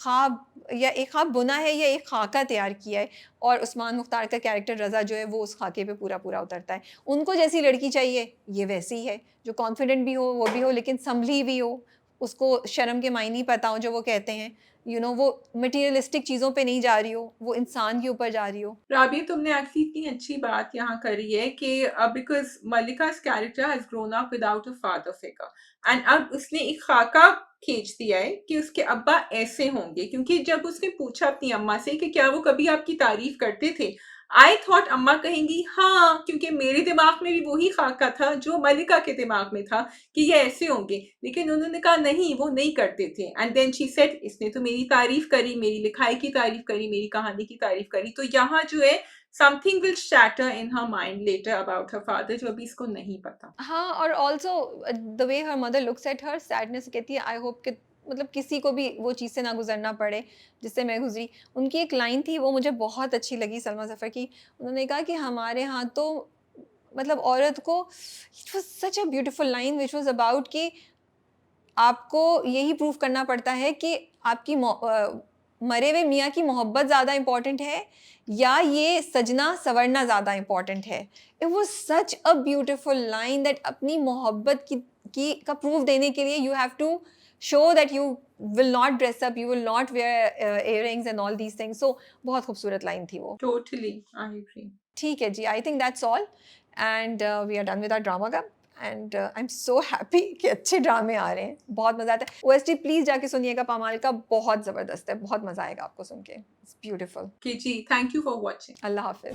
Speaker 1: ख्वाब, या एक ख्वाब बुना है या एक खाका तैयार किया है. और उस्मान मुख्तार का कैरेक्टर रज़ा जो है वो उस खाके पे पूरा उतरता है. उनको जैसी लड़की चाहिए ये वैसी है, जो कॉन्फिडेंट भी हो, वो भी हो, लेकिन संभली भी हो, उसको शर्म के मायने ही पता हो जो वो कहते हैं, वो मटेरियलिस्टिक चीज़ों पे नहीं जा रही हो, वो इंसान के ऊपर जा रही हो।
Speaker 2: राबिया, तुमने एक्चुअली इतनी अच्छी बात यहाँ करी है कि because Malika's character has grown up without a father figure and अब उसने एक खाका खींच दिया है कि उसके अब्बा ऐसे होंगे, क्योंकि जब उसने पूछा अपनी अम्मा से कि क्या वो कभी आपकी तारीफ करते थे, आई थॉट अम्मा कहेंगी हाँ, क्योंकि मेरे दिमाग में भी वही खाका था जो मलिका के दिमाग में था कि ये ऐसे होंगे, लेकिन उन्होंने कहा नहीं, वो नहीं करते थे। एंड देन शी सेड, इसने तो मेरी तारीफ करी, मेरी लिखाई की तारीफ करी, मेरी कहानी की तारीफ करी, तो यहाँ जो है something will shatter in her mind later about her father, जो अभी इसको नहीं पता।
Speaker 1: हाँ, और also the way her mother looks at her sadness, कहती है आई होप कि मतलब किसी को भी वो चीज़ से ना गुजरना पड़े जिससे मैं गुजरी। उनकी एक लाइन थी, वो मुझे बहुत अच्छी लगी सलमा ज़फ़र की। उन्होंने कहा कि हमारे यहाँ तो मतलब औरत को, it was such a beautiful line which was about कि आपको यही प्रूव करना पड़ता है कि आपकी मरे हुए मियाँ की मोहब्बत ज़्यादा इम्पॉर्टेंट है या ये सजना संवरना ज़्यादा इम्पॉर्टेंट है। It was such a beautiful line that अपनी मोहब्बत की का प्रूफ देने के लिए you have to show that you will not dress up, you will not wear earrings and all these things. So बहुत खूबसूरत लाइन थी वो।
Speaker 2: Totally I agree.
Speaker 1: ठीक है जी, I think that's all and we are done with our drama club and I am so happy कि अच्छे ड्रामे आ रहे हैं, बहुत मज़ा आता है। ओएसटी प्लीज़ जाके सुनिएगा, पामाल का बहुत ज़बरदस्त है, बहुत मज़ा आएगा आपको सुन के, इट्स ब्यूटीफुल।
Speaker 2: जी, thank you for watching.
Speaker 1: Allah हाफिज़।